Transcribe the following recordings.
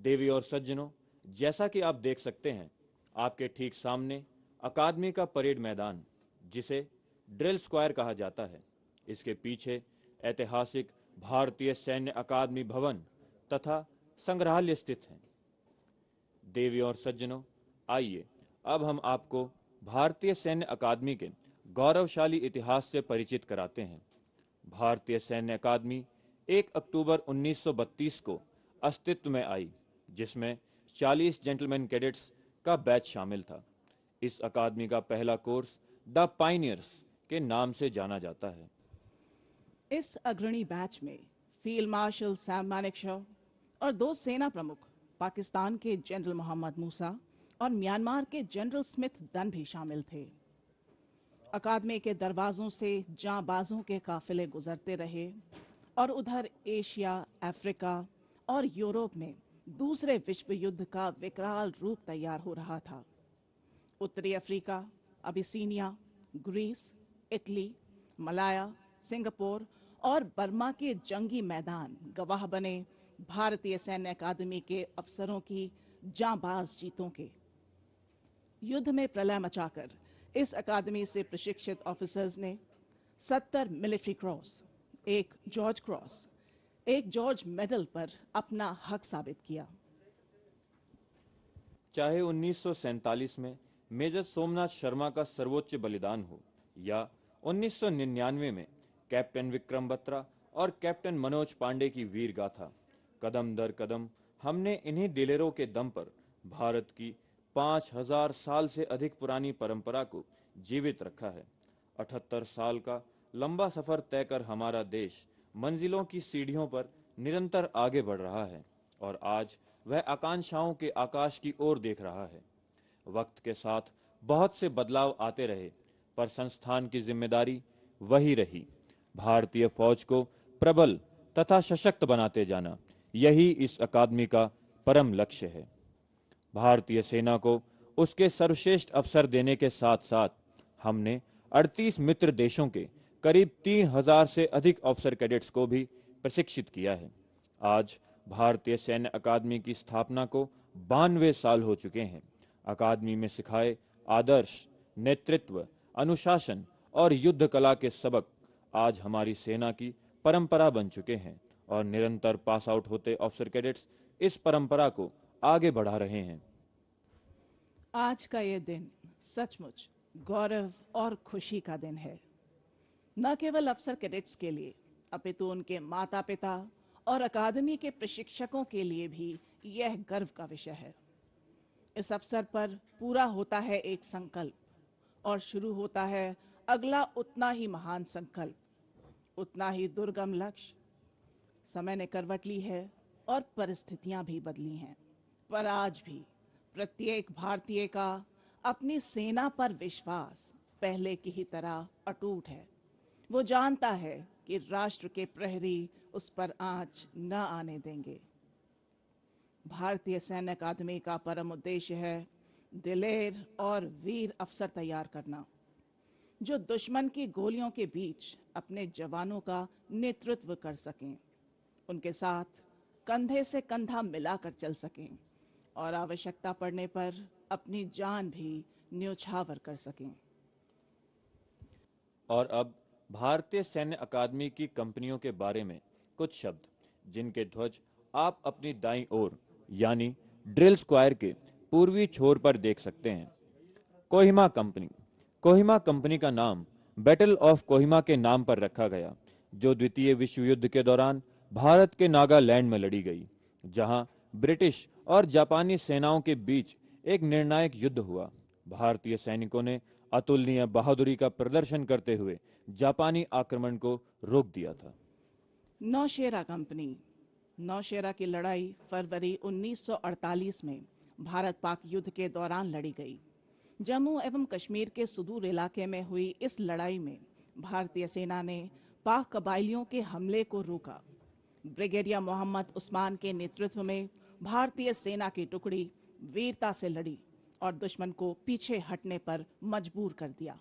देवी और सज्जनों, जैसा कि आप देख सकते हैं, आपके ठीक सामने अकादमी का परेड मैदान, जिसे ड्रिल स्क्वायर कहा जाता है, इसके पीछे ऐतिहासिक भारतीय सैन्य अकादमी भवन तथा संग्रहालय स्थित हैं। देवी और सज्जनों, आइए अब हम आपको भारतीय सैन्य अकादमी के गौरवशाली इतिहास से परिचित कराते हैं। भारतीय सैन्य अकादमी 1 अक्टूबर 1932 को अस्तित्व में आई, जिसमें 40 जेंटलमैन कैडेट्स का बैच शामिल था। इस अकादमी का पहला कोर्स द पाइनियर्स के नाम से जाना जाता है। इस अग्रणी बैच में फील्ड मार्शल सैम मानेकशॉ और दो सेना प्रमुख पाकिस्तान के जनरल मोहम्मद मूसा और म्यांमार के जनरल स्मिथ दन भी शामिल थे। अकादमी के दरवाजों से जांबाजों के काफिले गुजरते रहे और उधर एशिया, अफ्रीका और यूरोप में दूसरे विश्व युद्ध का विकराल रूप तैयार हो रहा था। उत्तरी Africa, Abyssinia, Greece, Italy, Malaya, Singapore और बर्मा के जंगी मैदान गवाह बने भारतीय सैन्य अकादमी के अफसरों की जांबाज जीतों के। युद्ध में प्रलय मचाकर इस अकादमी से प्रशिक्षित ऑफिसर्स ने 70 मिलिट्री क्रॉस, एक जॉर्ज क्रॉस, एक जॉर्ज मेडल पर अपना हक साबित किया। चाहे 1947 में मेजर सोमनाथ शर्मा का सर्वोच्च बलिदान हो या 1999 में कैप्टन विक्रम बत्रा और कैप्टन मनोज पांडे की वीर गाथा, कदम दर कदम हमने इन्हीं दिलेरों के दम पर भारत की 5000 साल से अधिक पुरानी परंपरा को जीवित रखा है। 78 साल का लंबा सफर तय कर हमारा देश मंजिलों की सीढ़ियों पर निरंतर आगे बढ़ रहा है और आज वह आकांक्षाओं के आकाश की ओर देख रहा है। वक्त के साथ बहुत से बदलाव आते रहे, पर संस्थान की जिम्मेदारी वही रही, भारतीय फौज को प्रबल तथा सशक्त बनाते जाना। यही इस अकादमी का परम लक्ष्य है। भारतीय सेना को उसके सर्वश्रेष्ठ अवसर देने के साथ साथ हमने 38 मित्र देशों के करीब 3000 से अधिक ऑफिसर कैडेट्स को भी प्रशिक्षित किया है। आज भारतीय सैन्य अकादमी की स्थापना को 92 साल हो चुके हैं। अकादमी में सिखाए आदर्श, नेतृत्व, अनुशासन और युद्ध कला के सबक आज हमारी सेना की परंपरा बन चुके हैं और निरंतर पास आउट होते ऑफिसर कैडेट्स इस परंपरा को आगे बढ़ा रहे हैं। आज का ये दिन सचमुच गौरव और खुशी का दिन है, न केवल अफसर कैडेट्स के लिए, अपितु उनके माता पिता और अकादमी के प्रशिक्षकों के लिए भी यह गर्व का विषय है। इस अवसर पर पूरा होता है एक संकल्प और शुरू होता है अगला उतना ही महान संकल्प, उतना ही दुर्गम लक्ष्य। समय ने करवट ली है और परिस्थितियां भी बदली हैं, पर आज भी प्रत्येक भारतीय का अपनी सेना पर विश्वास पहले की ही तरह अटूट है। वो जानता है कि राष्ट्र के प्रहरी उस पर आंच न आने देंगे। भारतीय सैन्य अकादमी का परम उद्देश्य है दिलेर और वीर अफसर तैयार करना, जो दुश्मन की गोलियों के बीच अपने जवानों का नेतृत्व कर सकें, उनके साथ कंधे से कंधा मिलाकर चल सकें और आवश्यकता पड़ने पर अपनी जान भी न्योछावर कर सकें। और अब भारतीय सैन्य अकादमी की कंपनियों के बारे में कुछ शब्द, जिनके ध्वज आप अपनी दाईं ओर यानी ड्रिल स्क्वायर के पूर्वी छोर पर देख सकते हैं। कोहिमा कंपनी। कोहिमा कंपनी का नाम बैटल ऑफ कोहिमा के नाम पर रखा गया, जो द्वितीय विश्व युद्ध के दौरान भारत के नागालैंड में लड़ी गई, जहां ब्रिटिश और जापानी सेनाओं के बीच एक निर्णायक युद्ध हुआ। भारतीय सैनिकों ने अतुलनीय बहादुरी का प्रदर्शन करते हुए जापानी आक्रमण को रोक दिया था। नौशेरा कंपनी। नौशेरा की लड़ाई फरवरी 1948 में भारत पाक युद्ध के दौरान लड़ी गई। जम्मू एवं कश्मीर के सुदूर इलाके में हुई इस लड़ाई में भारतीय सेना ने पाक कबाइलियों के हमले को रोका। ब्रिगेडियर मोहम्मद उस्मान के नेतृत्व में भारतीय सेना की टुकड़ी वीरता से लड़ी और दुश्मन को पीछे हटने पर मजबूर कर दिया।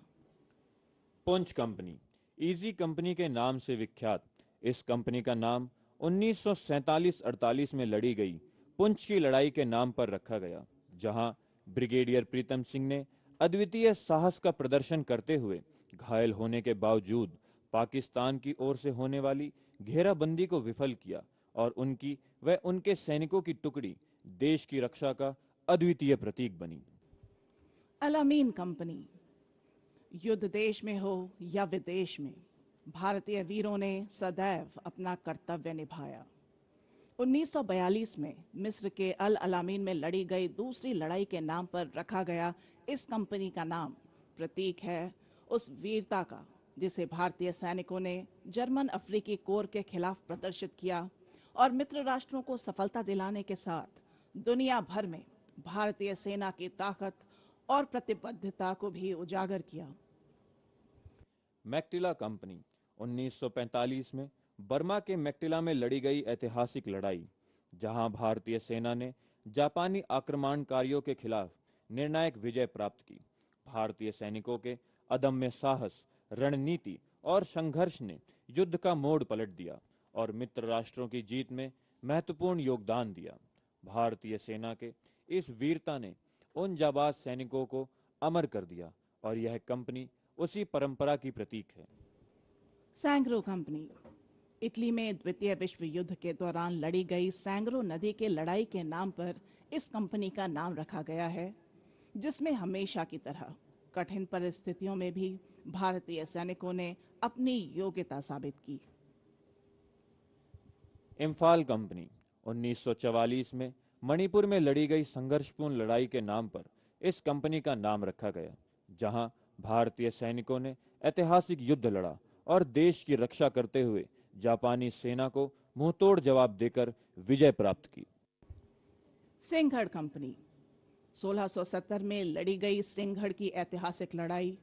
पुंछ कंपनी। ईजी कंपनी के नाम से विख्यात इस कंपनी का नाम 1947-48 में लड़ी गई पुंछ की लड़ाई के नाम पर रखा गया, जहां ब्रिगेडियर प्रीतम सिंह ने अद्वितीय साहस का प्रदर्शन करते हुए घायल होने के बावजूद पाकिस्तान की ओर से होने वाली घेराबंदी को विफल किया और उनकी व उनके सैनिकों की टुकड़ी देश की रक्षा का अद्वितीय प्रतीक बनी। अलामीन कंपनी। युद्ध देश में हो या विदेश में, भारतीय वीरों ने सदैव अपना कर्तव्य निभाया। 1942 में मिस्र के अल अलामीन में लड़ी गई दूसरी लड़ाई के नाम पर रखा गया इस कंपनी का नाम प्रतीक है उस वीरता का जिसे भारतीय सैनिकों ने जर्मन अफ्रीकी कोर के खिलाफ प्रदर्शित किया और मित्र राष्ट्रों को सफलता दिलाने के साथ दुनिया भर में भारतीय सेना की ताकत और प्रतिबद्धता को भी उजागर किया। मैक्टिला कंपनी। 1945 में बर्मा के मैक्टिला में लड़ी गई ऐतिहासिक लड़ाई, जहां भारतीय सेना ने जापानी आक्रमणकारियों के खिलाफ निर्णायक विजय प्राप्त की। भारतीय सैनिकों के अदम्य साहस, रणनीति और संघर्ष ने युद्ध का मोड़ पलट दिया और मित्र राष्ट्रों की जीत में महत्वपूर्ण योगदान दिया। भारतीय सेना के इस वीरता ने उन जाबाज सैनिकों को अमर कर दिया और यह कंपनी उसी परंपरा की प्रतीक है। सैंग्रो कंपनी। इटली में द्वितीय विश्व युद्ध के दौरान लड़ी गई सैंग्रो नदी के लड़ाई के नाम पर इस कंपनी का नाम रखा गया है, जिसमें हमेशा की तरह कठिन परिस्थितियों में भी भारतीय सैनिकों ने अपनी योग्यता साबित की। इम्फाल कंपनी। 1944 में मणिपुर में लड़ी गई संघर्षपूर्ण लड़ाई के नाम पर इस कंपनी का नाम रखा गया, जहां भारतीय सैनिकों ने ऐतिहासिक युद्ध लड़ा और देश की रक्षा करते हुए जापानी सेना को मुंहतोड़ जवाब देकर विजय प्राप्त की। सिंहगढ़ कंपनी। 1670 में लड़ी गई सिंहगढ़ की ऐतिहासिक लड़ाई,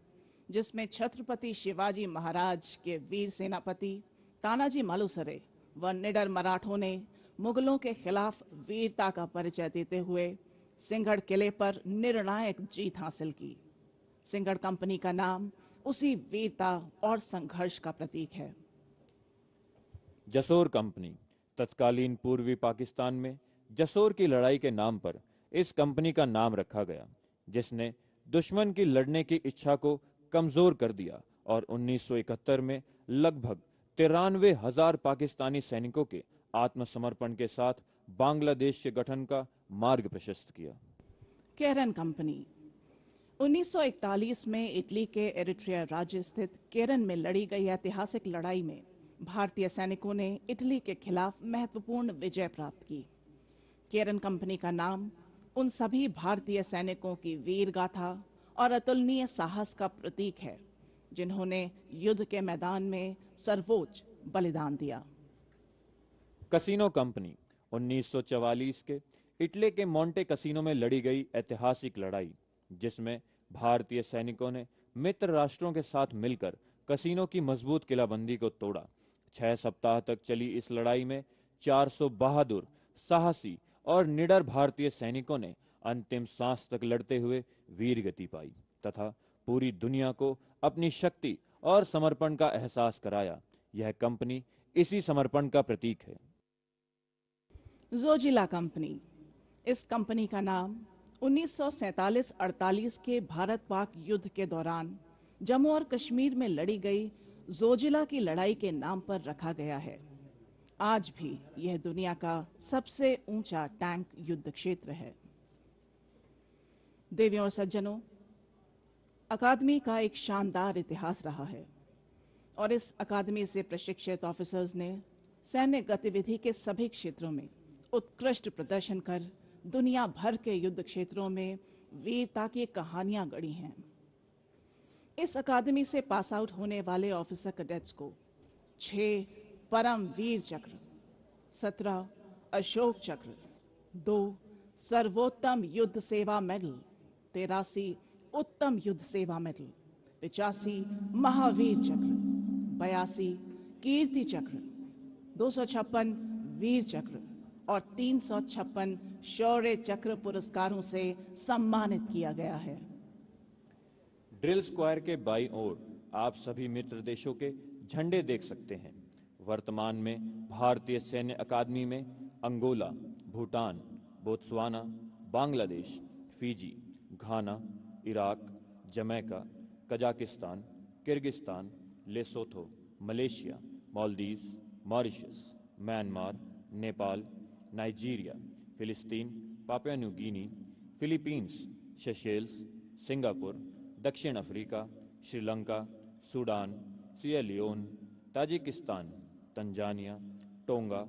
जिसमें छत्रपति शिवाजी महाराज के वीर सेनापति तानाजी मालुसरे व निडर मराठों ने मुगलों के खिलाफ वीरता का परिचय देते हुए सिंहगढ़ किले पर निर्णायक जीत हासिल की। सिंहगढ़ कंपनी का नाम उसी वीरता और संघर्ष का प्रतीक है। जसोर कंपनी। तत्कालीन पूर्वी पाकिस्तान में जसोर की लड़ाई के नाम पर इस कंपनी का नाम रखा गया, जिसने दुश्मन की लड़ने की इच्छा को कमजोर कर दिया और 1971 में लगभग 93,000 पाकिस्तानी सैनिकों के आत्मसमर्पण के साथ बांग्लादेश के गठन का मार्ग प्रशस्त किया। केरन कंपनी। 1941 में इटली के एरिट्रिया राज्य स्थित केरन में लड़ी गई ऐतिहासिक लड़ाई में भारतीय सैनिकों ने इटली के खिलाफ महत्वपूर्ण विजय प्राप्त की। केरन कंपनी का नाम उन सभी भारतीय सैनिकों की वीर गाथा और अतुलनीय साहस का प्रतीक है, जिन्होंने युद्ध के मैदान में सर्वोच्च बलिदान दिया। Casino company. 1944 के इटली के मोंटे कसिनो में लड़ी गई ऐतिहासिक लड़ाई, जिसमें भारतीय सैनिकों ने मित्र राष्ट्रों के साथ मिलकर कसिनो की मजबूत किलाबंदी को तोड़ा। 6 सप्ताह तक चली इस लड़ाई में 400 बहादुर, साहसी और निडर भारतीय सैनिकों ने अंतिम सांस तक लड़ते हुए वीर गति पाई तथा पूरी दुनिया को अपनी शक्ति और समर्पण का एहसास कराया। यह कंपनी इसी समर्पण का प्रतीक है। जोजिला कंपनी। इस कंपनी का नाम 1947-48 के भारत पाक युद्ध के दौरान जम्मू और कश्मीर में लड़ी गई जोजिला की लड़ाई के नाम पर रखा गया है। आज भी यह दुनिया का सबसे ऊंचा टैंक युद्ध क्षेत्र है। देवियों और सज्जनों, अकादमी का एक शानदार इतिहास रहा है और इस अकादमी से प्रशिक्षित ऑफिसर्स ने सैन्य गतिविधि के सभी क्षेत्रों में उत्कृष्ट प्रदर्शन कर दुनिया भर के युद्ध क्षेत्रों में वीरता की कहानियां गढ़ी हैं। इस अकादमी से पास आउट होने वाले ऑफिसर कैडेट्स को 6 परम वीर चक्र, 17 अशोक चक्र, 2 सर्वोत्तम युद्ध सेवा मेडल, 83 उत्तम युद्ध सेवा मेडल, 85 महावीर चक्र, 82 कीर्ति चक्र, 256 वीर चक्र और 356 शौर्य चक्र पुरस्कारों से सम्मानित किया गया है। ड्रिल स्क्वायर के बाईं ओर आप सभी मित्र देशों के झंडे देख सकते हैं। वर्तमान में भारतीय सैन्य अकादमी में Angola, Bhutan, Botswana, Bangladesh, Fiji, Ghana, Iraq, Jamaica, Kazakhstan, Kyrgyzstan, Lesotho, Malaysia, Maldives, Mauritius, Myanmar, Nepal, Nigeria, Palestine, Papua New Guinea, Philippines, Seychelles, Singapore, दक्षिण Africa, Sri Lanka, Sudan, Sierra Leone, Tajikistan, Tanzania, Tonga,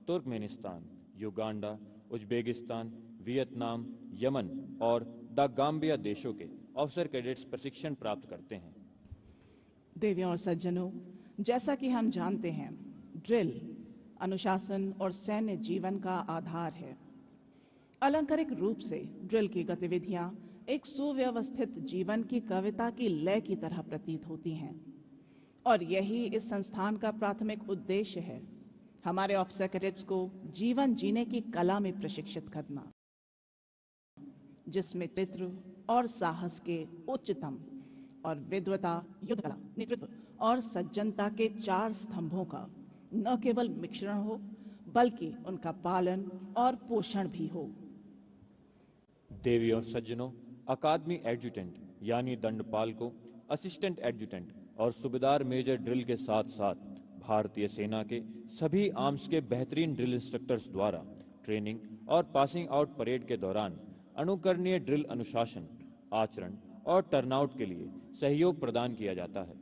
Turkmenistan, Uganda, Uzbekistan, Vietnam, Yemen और the Gambia देशों के officer cadets प्रशिक्षण प्राप्त करते हैं। देवियों और सज्जनों, जैसा कि हम जानते हैं, ड्रिल अनुशासन और सैन्य जीवन का आधार है। अलंकारिक रूप से ड्रिल की गतिविधियां एक सुव्यवस्थित जीवन की कविता की लय की तरह प्रतीत होती हैं और यही इस संस्थान का प्राथमिक उद्देश्य है, हमारे ऑफिसर कैडेट्स को जीवन जीने की कला में प्रशिक्षित करना, जिसमें नेतृत्व और साहस के उच्चतम और विद्वता, युद्ध कला, नेतृत्व और सज्जनता के 4 स्तंभों का न केवल मिश्रण हो बल्कि उनका पालन और पोषण भी हो। देवी और सज्जनों, अकादमी एडजुटेंट यानी दंडपाल को असिस्टेंट एडजुटेंट और सूबेदार मेजर ड्रिल के साथ साथ भारतीय सेना के सभी आर्म्स के बेहतरीन ड्रिल इंस्ट्रक्टर्स द्वारा ट्रेनिंग और पासिंग आउट परेड के दौरान अनुकरणीय ड्रिल अनुशासन, आचरण और टर्नआउट के लिए सहयोग प्रदान किया जाता है।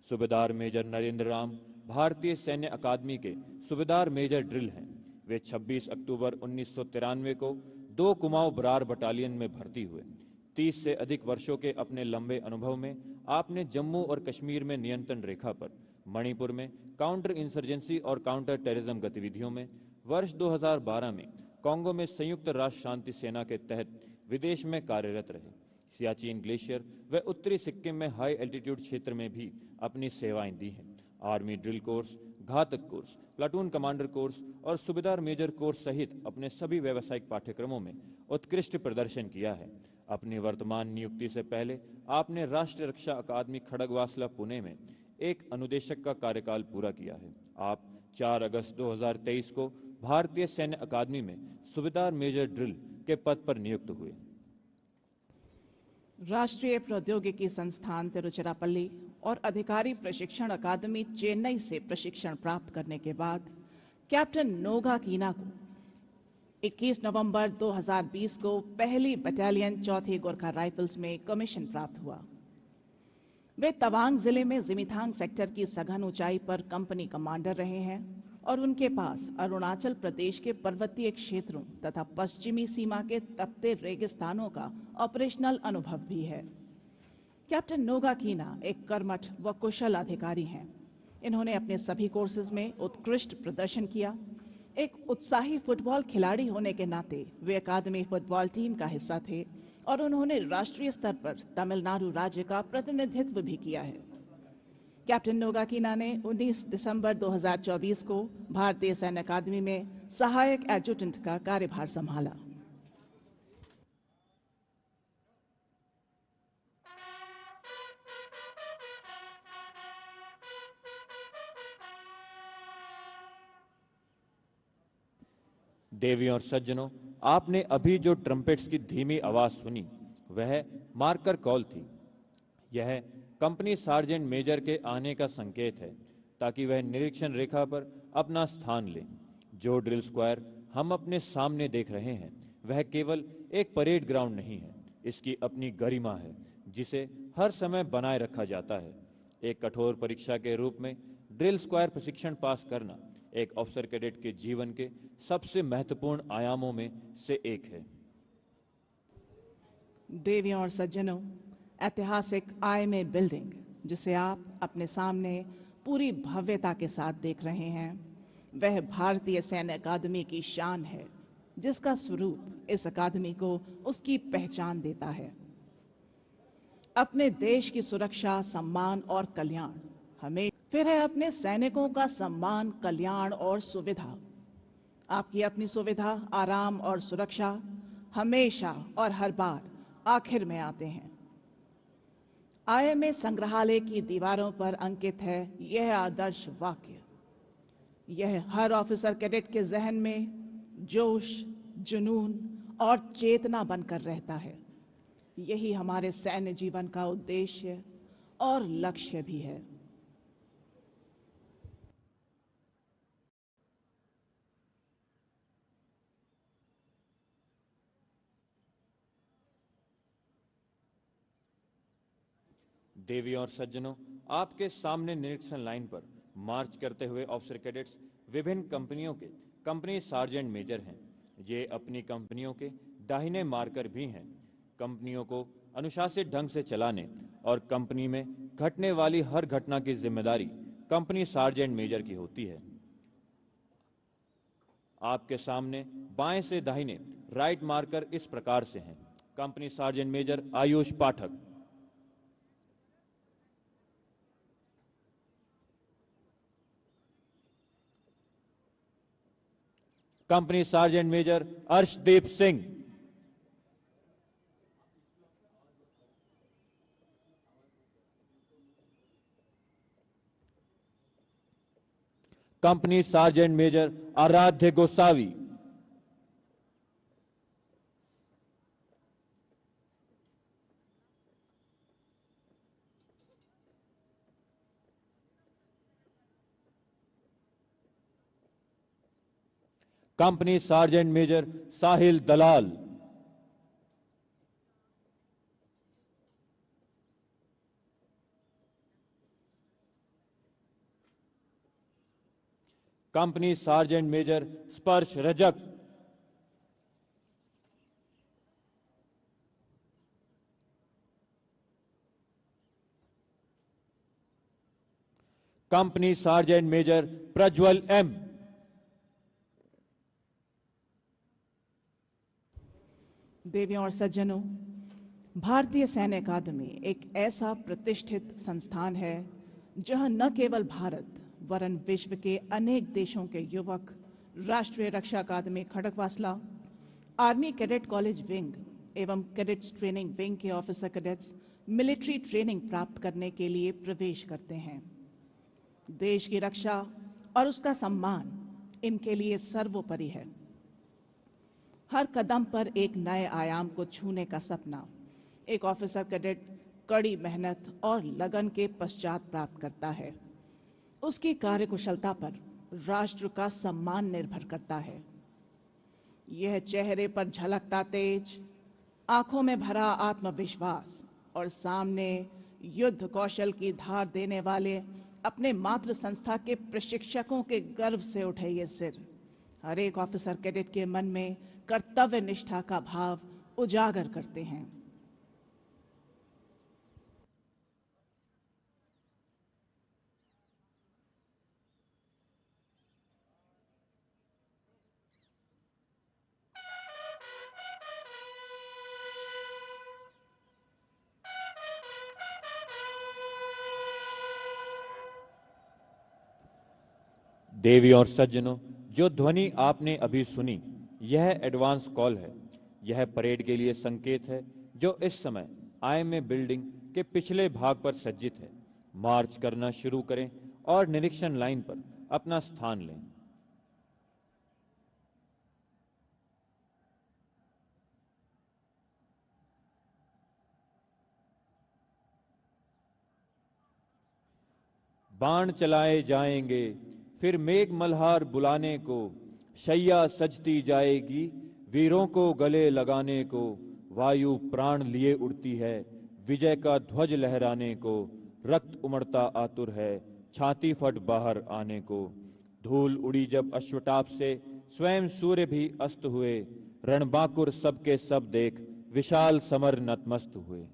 सूबेदार मेजर नरेंद्र राम भारतीय सैन्य अकादमी के सूबेदार मेजर ड्रिल हैं। वे 26 अक्टूबर 1993 को 2 कुमाऊं बरार बटालियन में भर्ती हुए। 30 से अधिक वर्षों के अपने लंबे अनुभव में आपने जम्मू और कश्मीर में नियंत्रण रेखा पर, मणिपुर में काउंटर इंसर्जेंसी और काउंटर टेररिज्म गतिविधियों में, वर्ष 2012 में कांगो में संयुक्त राष्ट्र शांति सेना के तहत विदेश में कार्यरत रहे। सियाचिन ग्लेशियर व उत्तरी सिक्किम में हाई एल्टीट्यूड क्षेत्र में भी अपनी सेवाएं दी हैं। आर्मी ड्रिल कोर्स, घातक कोर्स, प्लाटून कमांडर कोर्स और सूबेदार मेजर कोर्स सहित अपने सभी व्यावसायिक पाठ्यक्रमों में उत्कृष्ट प्रदर्शन किया है। अपनी वर्तमान नियुक्ति से पहले आपने राष्ट्रीय रक्षा अकादमी खड़गवासला पुणे में एक अनुदेशक का कार्यकाल पूरा किया है। आप 4 अगस्त 2023 को भारतीय सैन्य अकादमी में सूबेदार मेजर ड्रिल के पद पर नियुक्त हुए। राष्ट्रीय प्रौद्योगिकी संस्थान तिरुचिरापल्ली और अधिकारी प्रशिक्षण अकादमी चेन्नई से प्रशिक्षण प्राप्त करने के बाद कैप्टन नोगा कीना को 21 नवंबर 2020 को पहली बटालियन 4थी गोरखा राइफल्स में कमीशन प्राप्त हुआ। वे तवांग जिले में जिमीथांग सेक्टर की सघन ऊंचाई पर कंपनी कमांडर रहे हैं और उनके पास अरुणाचल प्रदेश के पर्वतीय क्षेत्रों तथा पश्चिमी सीमा के तपते रेगिस्तानों का ऑपरेशनल अनुभव भी है। कैप्टन नोगा कीना एक कर्मठ व कुशल अधिकारी हैं। इन्होंने अपने सभी कोर्सेज में उत्कृष्ट प्रदर्शन किया। एक उत्साही फुटबॉल खिलाड़ी होने के नाते वे अकादमी फुटबॉल टीम का हिस्सा थे और उन्होंने राष्ट्रीय स्तर पर तमिलनाडु राज्य का प्रतिनिधित्व भी किया है। कैप्टन नोगा कीना ने 19 दिसंबर 2024 को भारतीय सैन्य अकादमी में सहायक एडजुटेंट का कार्यभार संभाला। देवियों और सज्जनों, आपने अभी जो ट्रम्पेट्स की धीमी आवाज सुनी वह मार्कर कॉल थी। यह कंपनी सार्जेंट मेजर के आने का संकेत है ताकि वह निरीक्षण रेखा पर अपना स्थान ले। जो ड्रिल स्क्वायर हम अपने सामने देख रहे हैं वह केवल एक परेड ग्राउंड नहीं है, इसकी अपनी गरिमा है जिसे हर समय बनाए रखा जाता है। एक कठोर परीक्षा के रूप में ड्रिल स्क्वायर प्रशिक्षण पास करना एक ऑफिसर कैडेट के जीवन के सबसे महत्वपूर्ण आयामों में से एक है। देवियों और सज्जनों, ऐतिहासिक IMA बिल्डिंग जिसे आप अपने सामने पूरी भव्यता के साथ देख रहे हैं, वह भारतीय सैन्य अकादमी की शान है, जिसका स्वरूप इस अकादमी को उसकी पहचान देता है। अपने देश की सुरक्षा, सम्मान और कल्याण हमें फिर है अपने सैनिकों का सम्मान, कल्याण और सुविधा। आपकी अपनी सुविधा, आराम और सुरक्षा हमेशा और हर बार आखिर में आते हैं। IMA संग्रहालय की दीवारों पर अंकित है यह आदर्श वाक्य। यह हर ऑफिसर कैडेट के जहन में जोश, जुनून और चेतना बनकर रहता है। यही हमारे सैन्य जीवन का उद्देश्य और लक्ष्य भी है। देवी और सज्जनों, आपके सामने निरीक्षण लाइन पर मार्च करते हुए ऑफिसर कैडेट्स विभिन्न कंपनियों के कंपनी सार्जेंट मेजर हैं। ये अपनी कंपनियों के दाहिने मार्कर भी हैं। कंपनियों को अनुशासित ढंग से चलाने और कंपनी में घटने वाली हर घटना की जिम्मेदारी कंपनी सार्जेंट मेजर की होती है। आपके सामने बाएं से दाहिने राइट मार्कर इस प्रकार से हैं। Company sergeant major Ayush Pathak, company sergeant major Arshdeep Singh, company sergeant major Aradhya Gosavi, company sergeant major Sahil Dalal, company sergeant major Sparsh Rajak, company sergeant major Prajwal M, देवियों और सज्जनों, भारतीय सैन्य अकादमी एक ऐसा प्रतिष्ठित संस्थान है जहां न केवल भारत वरन विश्व के अनेक देशों के युवक राष्ट्रीय रक्षा अकादमी Khadakwasla, army cadet college wing एवं कैडेट्स ट्रेनिंग विंग के ऑफिसर कैडेट्स मिलिट्री ट्रेनिंग प्राप्त करने के लिए प्रवेश करते हैं। देश की रक्षा और उसका सम्मान इनके लिए सर्वोपरि है। हर कदम पर एक नए आयाम को छूने का सपना एक ऑफिसर कैडेट कड़ी मेहनत और लगन के पश्चात प्राप्त करता है। उसकी कार्यकुशलता पर राष्ट्र का सम्मान निर्भर करता है। यह चेहरे पर झलकता तेज, आंखों में भरा आत्मविश्वास और सामने युद्ध कौशल की धार देने वाले अपने मातृ संस्था के प्रशिक्षकों के गर्व से उठे ये सिर हर एक ऑफिसर कैडेट के मन में कर्तव्य निष्ठा का भाव उजागर करते हैं। देवी और सज्जनों, जो ध्वनि आपने अभी सुनी, यह एडवांस कॉल है। यह परेड के लिए संकेत है जो इस समय आईएमए बिल्डिंग के पिछले भाग पर सज्जित है। मार्च करना शुरू करें और निरीक्षण लाइन पर अपना स्थान लें। बाण चलाए जाएंगे, फिर मेघ मल्हार बुलाने को, शैया सजती जाएगी, वीरों को गले लगाने को, वायु प्राण लिए उड़ती है, विजय का ध्वज लहराने को, रक्त उमड़ता आतुर है, छाती फट बाहर आने को। धूल उड़ी जब अश्वटाप से, स्वयं सूर्य भी अस्त हुए, रणबांकुर सबके सब देख, विशाल समर नतमस्त हुए।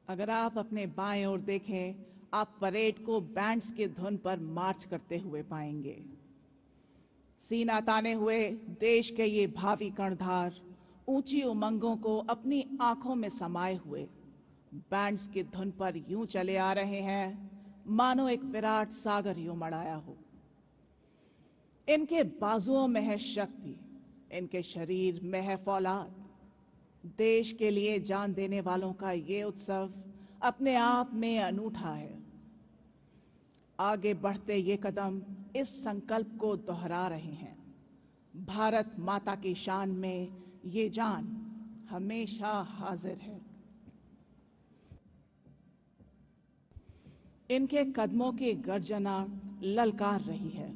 अगर आप अपने बाएं ओर देखें, आप परेड को बैंड्स की धुन पर मार्च करते हुए पाएंगे। सीना ताने हुए देश के ये भावी कर्णधार ऊंची उमंगों को अपनी आंखों में समाये हुए बैंड्स की धुन पर यूं चले आ रहे हैं मानो एक विराट सागर यूं मड़ाया हो। इनके बाजुओं में है शक्ति, इनके शरीर में है फौलाद। देश के लिए जान देने वालों का ये उत्सव अपने आप में अनूठा है। आगे बढ़ते ये कदम इस संकल्प को दोहरा रहे हैं, भारत माता की शान में ये जान हमेशा हाजिर है। इनके कदमों की गर्जना ललकार रही है।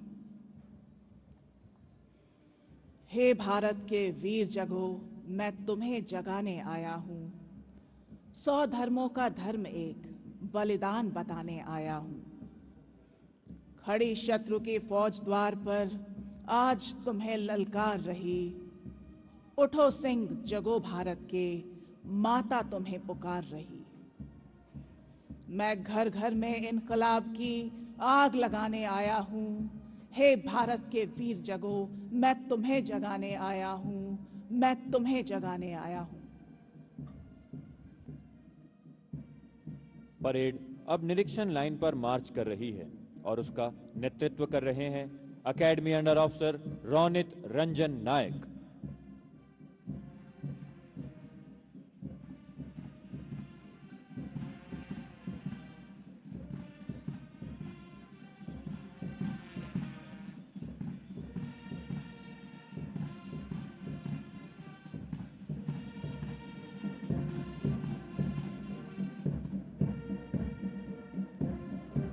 हे भारत के वीर जगो, मैं तुम्हें जगाने आया हूं। 100 धर्मों का धर्म एक बलिदान बताने आया हूं। खड़ी शत्रु की फौज द्वार पर आज तुम्हें ललकार रही। उठो सिंह जगो भारत के, माता तुम्हें पुकार रही। मैं घर घर में इनकलाब की आग लगाने आया हूं। हे भारत के वीर जगो, मैं तुम्हें जगाने आया हूं, मैं तुम्हें जगाने आया हूं। परेड अब निरीक्षण लाइन पर मार्च कर रही है और उसका नेतृत्व कर रहे हैं academy under officer Ronit Ranjan Nayak.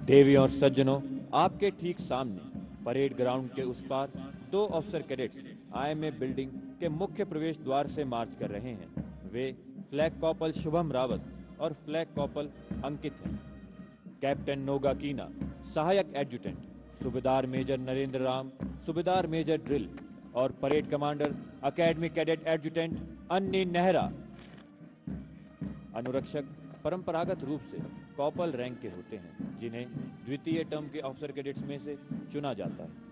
देवी और सज्जनों, आपके ठीक सामने परेड ग्राउंड के उस पार 2 ऑफिसर कैडेट्स आईएमए बिल्डिंग के मुख्य प्रवेश द्वार से मार्च कर रहे हैं। वे फ्लैग कॉर्पल शुभम रावत और फ्लैग कॉर्पल अंकित हैं। कैप्टन नोगा कीना, सहायक एडजुटेंट, सूबेदार मेजर नरेंद्र राम, सूबेदार मेजर ड्रिल और parade commander academy cadet adjutant अन्नी नेहरा। अनुरक्षक परंपरागत रूप से कॉर्पल रैंक के होते हैं, जिन्हें द्वितीय टर्म के ऑफिसर कैडेट्स में से चुना जाता है।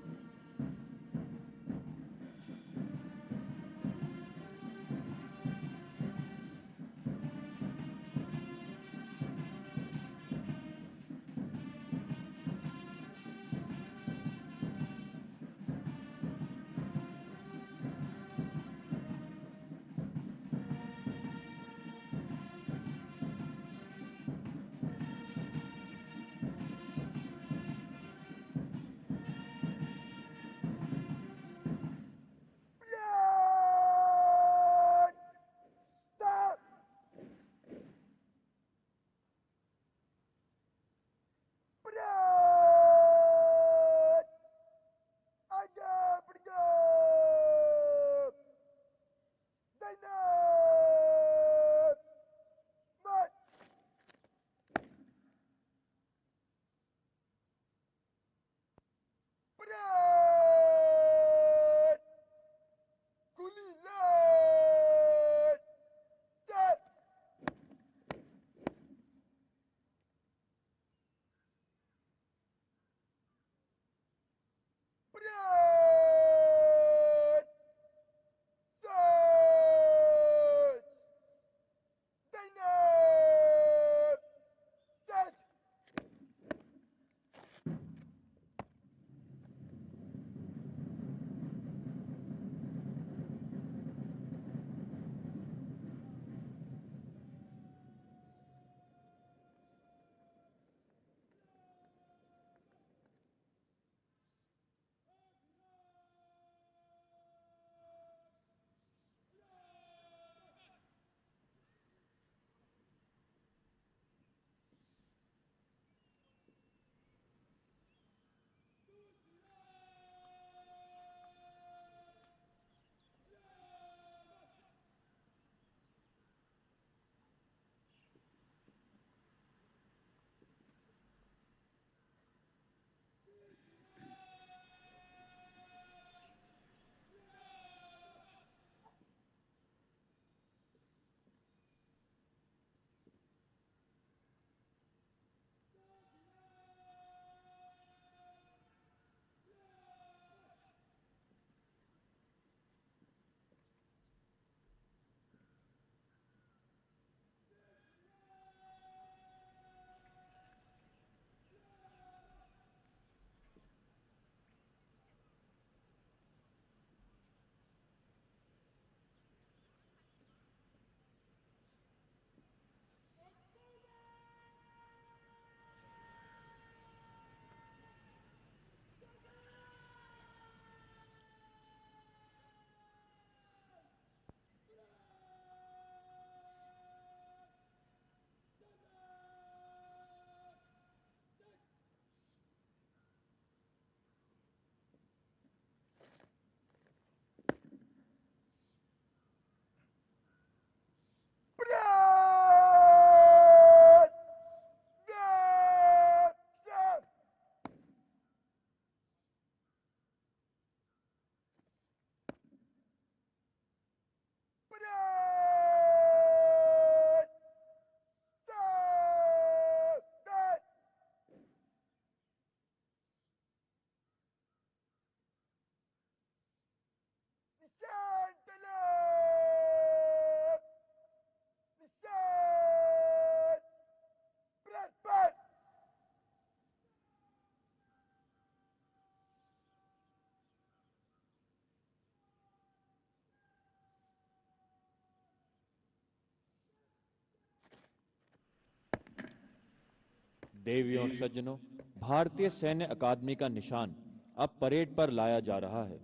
देवियों और सज्जनों, भारतीय सैन्य अकादमी का निशान अब परेड पर लाया जा रहा है।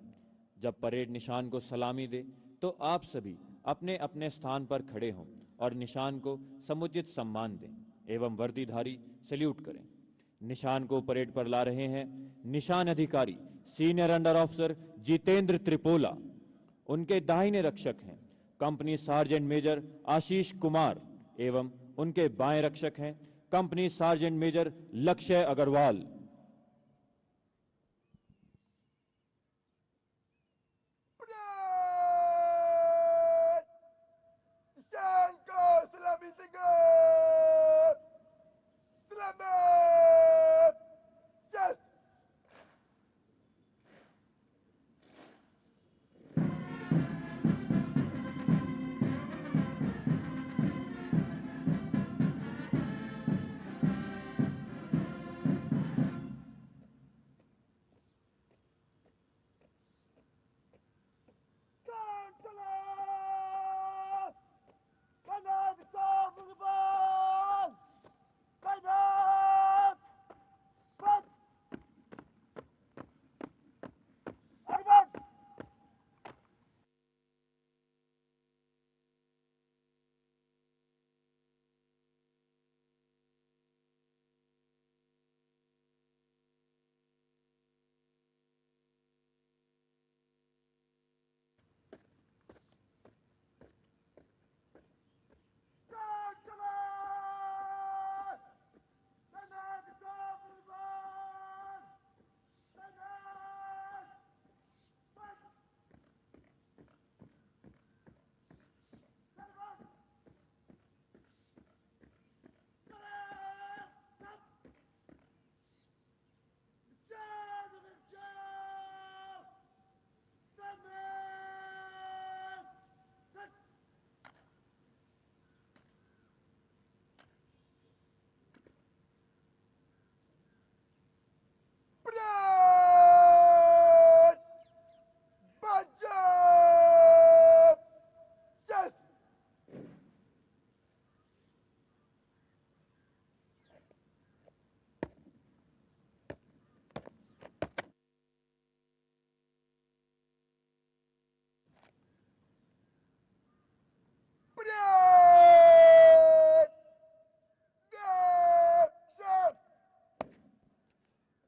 जब परेड निशान को सलामी दे तो आप सभी अपने अपने स्थान पर खड़े हों और निशान को समुचित सम्मान दें एवं वर्दीधारी सैल्यूट करें। निशान को परेड पर ला रहे हैं निशान अधिकारी सीनियर अंडर ऑफिसर जितेंद्र त्रिपोला। उनके दाहिने रक्षक हैं company sergeant major Ashish Kumar एवं उनके बाएं रक्षक हैं कंपनी सार्जेंट मेजर लक्ष्य अग्रवाल। निशान को सलामी देंगे। सलामत शस्त्र।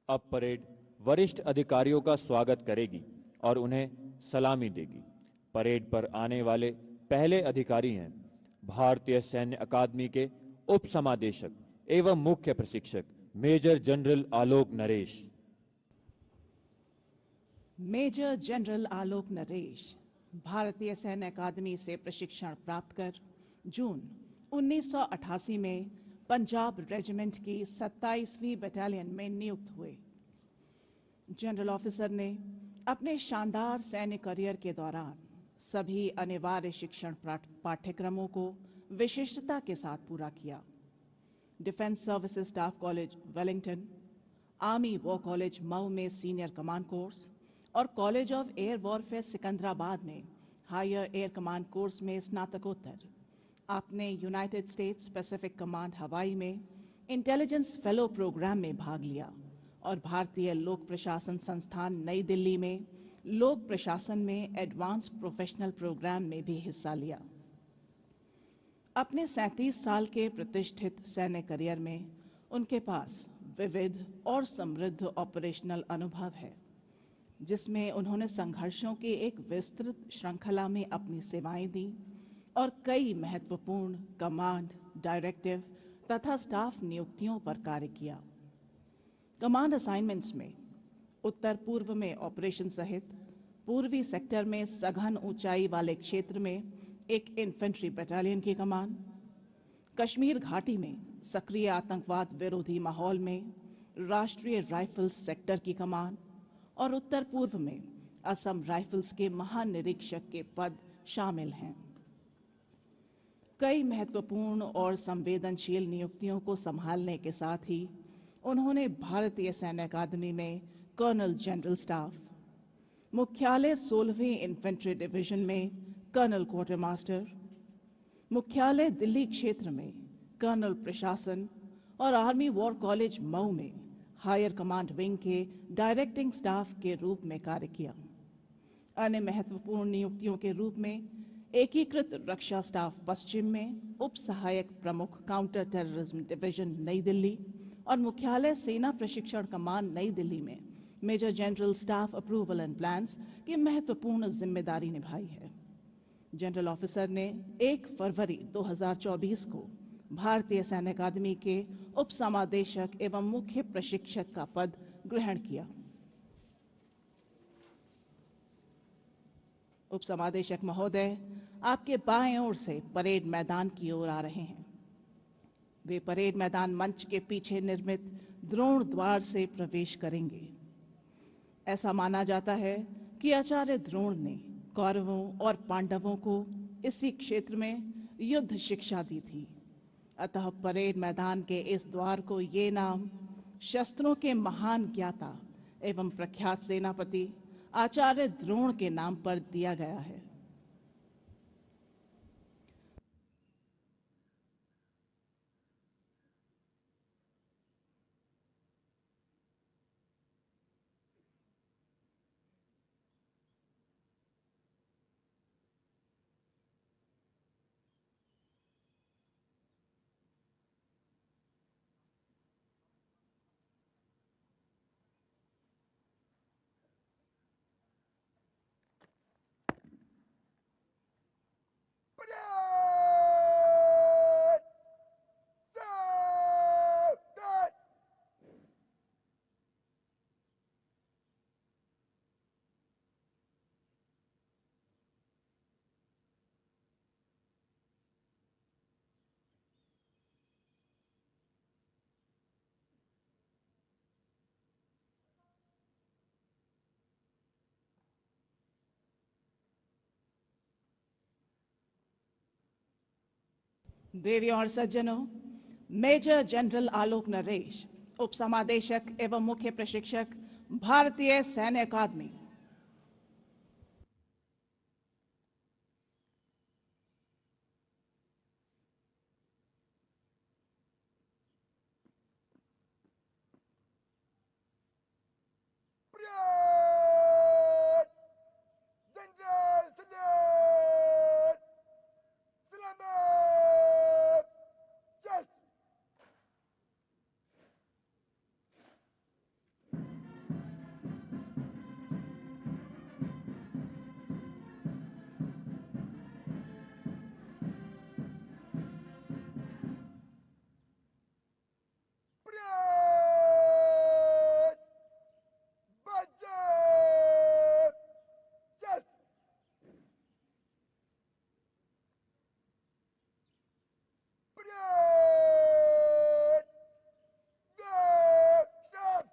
अब परेड वरिष्ठ अधिकारियों का स्वागत करेगी और उन्हें सलामी देगी। परेड पर आने वाले पहले अधिकारी हैं भारतीय सैन्य अकादमी के उप समादेशक एवं मुख्य प्रशिक्षक मेजर जनरल आलोक नरेश। मेजर जनरल आलोक नरेश भारतीय सैन्य अकादमी से प्रशिक्षण प्राप्त कर जून 1988 में पंजाब रेजिमेंट की 27वीं बटालियन में नियुक्त हुए। जनरल ऑफिसर ने अपने शानदार सैन्य करियर के दौरान सभी अनिवार्य शिक्षण पाठ्यक्रमों को विशिष्टता के साथ पूरा किया। Defence services staff college Wellington, army war college Mau में सीनियर कमांड कोर्स और college of air warfare Secunderabad में हायर एयर कमांड कोर्स में स्नातकोत्तर। आपने यूनाइटेड स्टेट्स पैसिफिक कमांड हवाई में इंटेलिजेंस फेलो प्रोग्राम में भाग लिया और भारतीय लोक प्रशासन संस्थान नई दिल्ली में लोक प्रशासन में एडवांस प्रोफेशनल प्रोग्राम में भी हिस्सा लिया। अपने 37 साल के प्रतिष्ठित सैन्य करियर में उनके पास विविध और समृद्ध ऑपरेशनल अनुभव है, जिसमें उन्होंने संघर्षों की एक विस्तृत श्रृंखला में अपनी सेवाएं दी और कई महत्वपूर्ण कमांड, डायरेक्टिव तथा स्टाफ नियुक्तियों पर कार्य किया। कमांड असाइनमेंट्स में उत्तर पूर्व में ऑपरेशन सहित पूर्वी सेक्टर में सघन ऊंचाई वाले क्षेत्र में एक इन्फेंट्री बटालियन की कमान, कश्मीर घाटी में सक्रिय आतंकवाद विरोधी माहौल में राष्ट्रीय राइफल्स सेक्टर की कमान और उत्तर पूर्व में असम राइफल्स के महानिरीक्षक के पद शामिल हैं। कई महत्वपूर्ण और संवेदनशील नियुक्तियों को संभालने के साथ ही उन्होंने भारतीय सैन्य अकादमी में कर्नल जनरल स्टाफ, मुख्यालय 16वीं इन्फेंट्री डिवीजन में कर्नल क्वार्टर मास्टर, मुख्यालय दिल्ली क्षेत्र में कर्नल प्रशासन और आर्मी वॉर कॉलेज मऊ में हायर कमांड विंग के डायरेक्टिंग स्टाफ के रूप में कार्य किया। अन्य महत्वपूर्ण नियुक्तियों के रूप में एकीकृत रक्षा स्टाफ पश्चिम में उप सहायक प्रमुख काउंटर टेररिज्म डिवीजन नई दिल्ली और मुख्यालय सेना प्रशिक्षण कमान नई दिल्ली में major general staff approval and plans की महत्वपूर्ण जिम्मेदारी निभाई है। जनरल ऑफिसर ने 1 फरवरी 2024 को भारतीय सैन्य अकादमी के उप समादेशक एवं मुख्य प्रशिक्षक का पद ग्रहण किया। उप समादेशक महोदय आपके बाएं ओर से परेड मैदान की ओर आ रहे हैं। वे परेड मैदान मंच के पीछे निर्मित द्रोण द्वार से प्रवेश करेंगे। ऐसा माना जाता है कि आचार्य द्रोण ने कौरवों और पांडवों को इसी क्षेत्र में युद्ध शिक्षा दी थी। अतः परेड मैदान के इस द्वार को ये नाम शस्त्रों के महान ज्ञाता एवं प्रख्यात सेनापति आचार्य द्रोण के नाम पर दिया गया है। Parade! Second! देवियों और सज्जनों, मेजर जनरल आलोक नरेश, उप समादेशक एवं मुख्य प्रशिक्षक, भारतीय सैन्य अकादमी। Parade! General salute! Selamat! Just! Parade! Budget! Just! Parade! Action!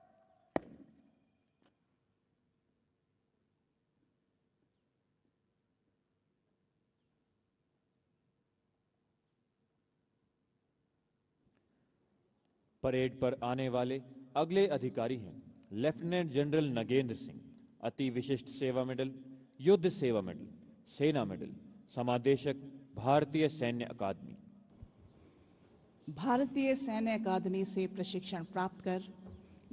Parade पर आने वाले अगले अधिकारी हैं लेफ्टिनेंट जनरल नगेंद्र सिंह, अति विशिष्ट सेवा मेडल, युद्ध सेवा मेडल, सेना मेडल, समादेशक, भारतीय सैन्य अकादमी। भारतीय सैन्य अकादमी से प्रशिक्षण प्राप्त कर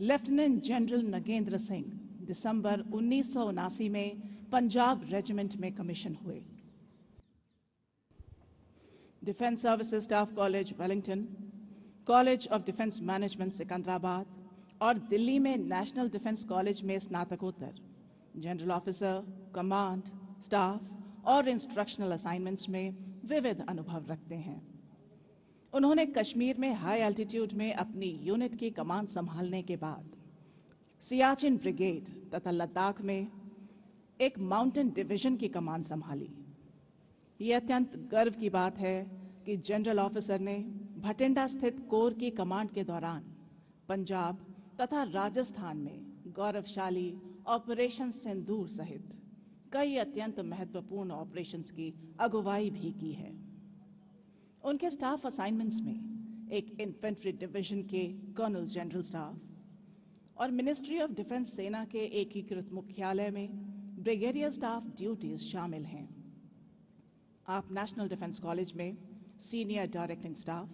लेफ्टिनेंट जनरल नगेंद्र सिंह दिसंबर 1979 में पंजाब रेजिमेंट में कमीशन हुए। Defence services staff college Wellington, college of defence management Secunderabad और दिल्ली में नेशनल डिफेंस कॉलेज में स्नातकोत्तर, जनरल ऑफिसर, कमांड, स्टाफ और इंस्ट्रक्शनल असाइनमेंट्स में विविध अनुभव रखते हैं। उन्होंने कश्मीर में हाई एल्टीट्यूड में अपनी यूनिट की कमान संभालने के बाद सियाचिन ब्रिगेड तथा लद्दाख में एक माउंटेन डिवीजन की कमान संभाली। ये अत्यंत गर्व की बात है कि जनरल ऑफिसर ने भटिंडा स्थित कोर की कमांड के दौरान पंजाब तथा राजस्थान में गौरवशाली ऑपरेशन सिंदूर सहित कई अत्यंत महत्वपूर्ण ऑपरेशंस की अगुवाई भी की है। उनके स्टाफ असाइनमेंट्स में एक इन्फेंट्री डिवीजन के कर्नल जनरल स्टाफ और मिनिस्ट्री ऑफ डिफेंस सेना के एकीकृत मुख्यालय में ब्रिगेडियर स्टाफ ड्यूटीज शामिल हैं। आप नेशनल डिफेंस कॉलेज में senior directing staff,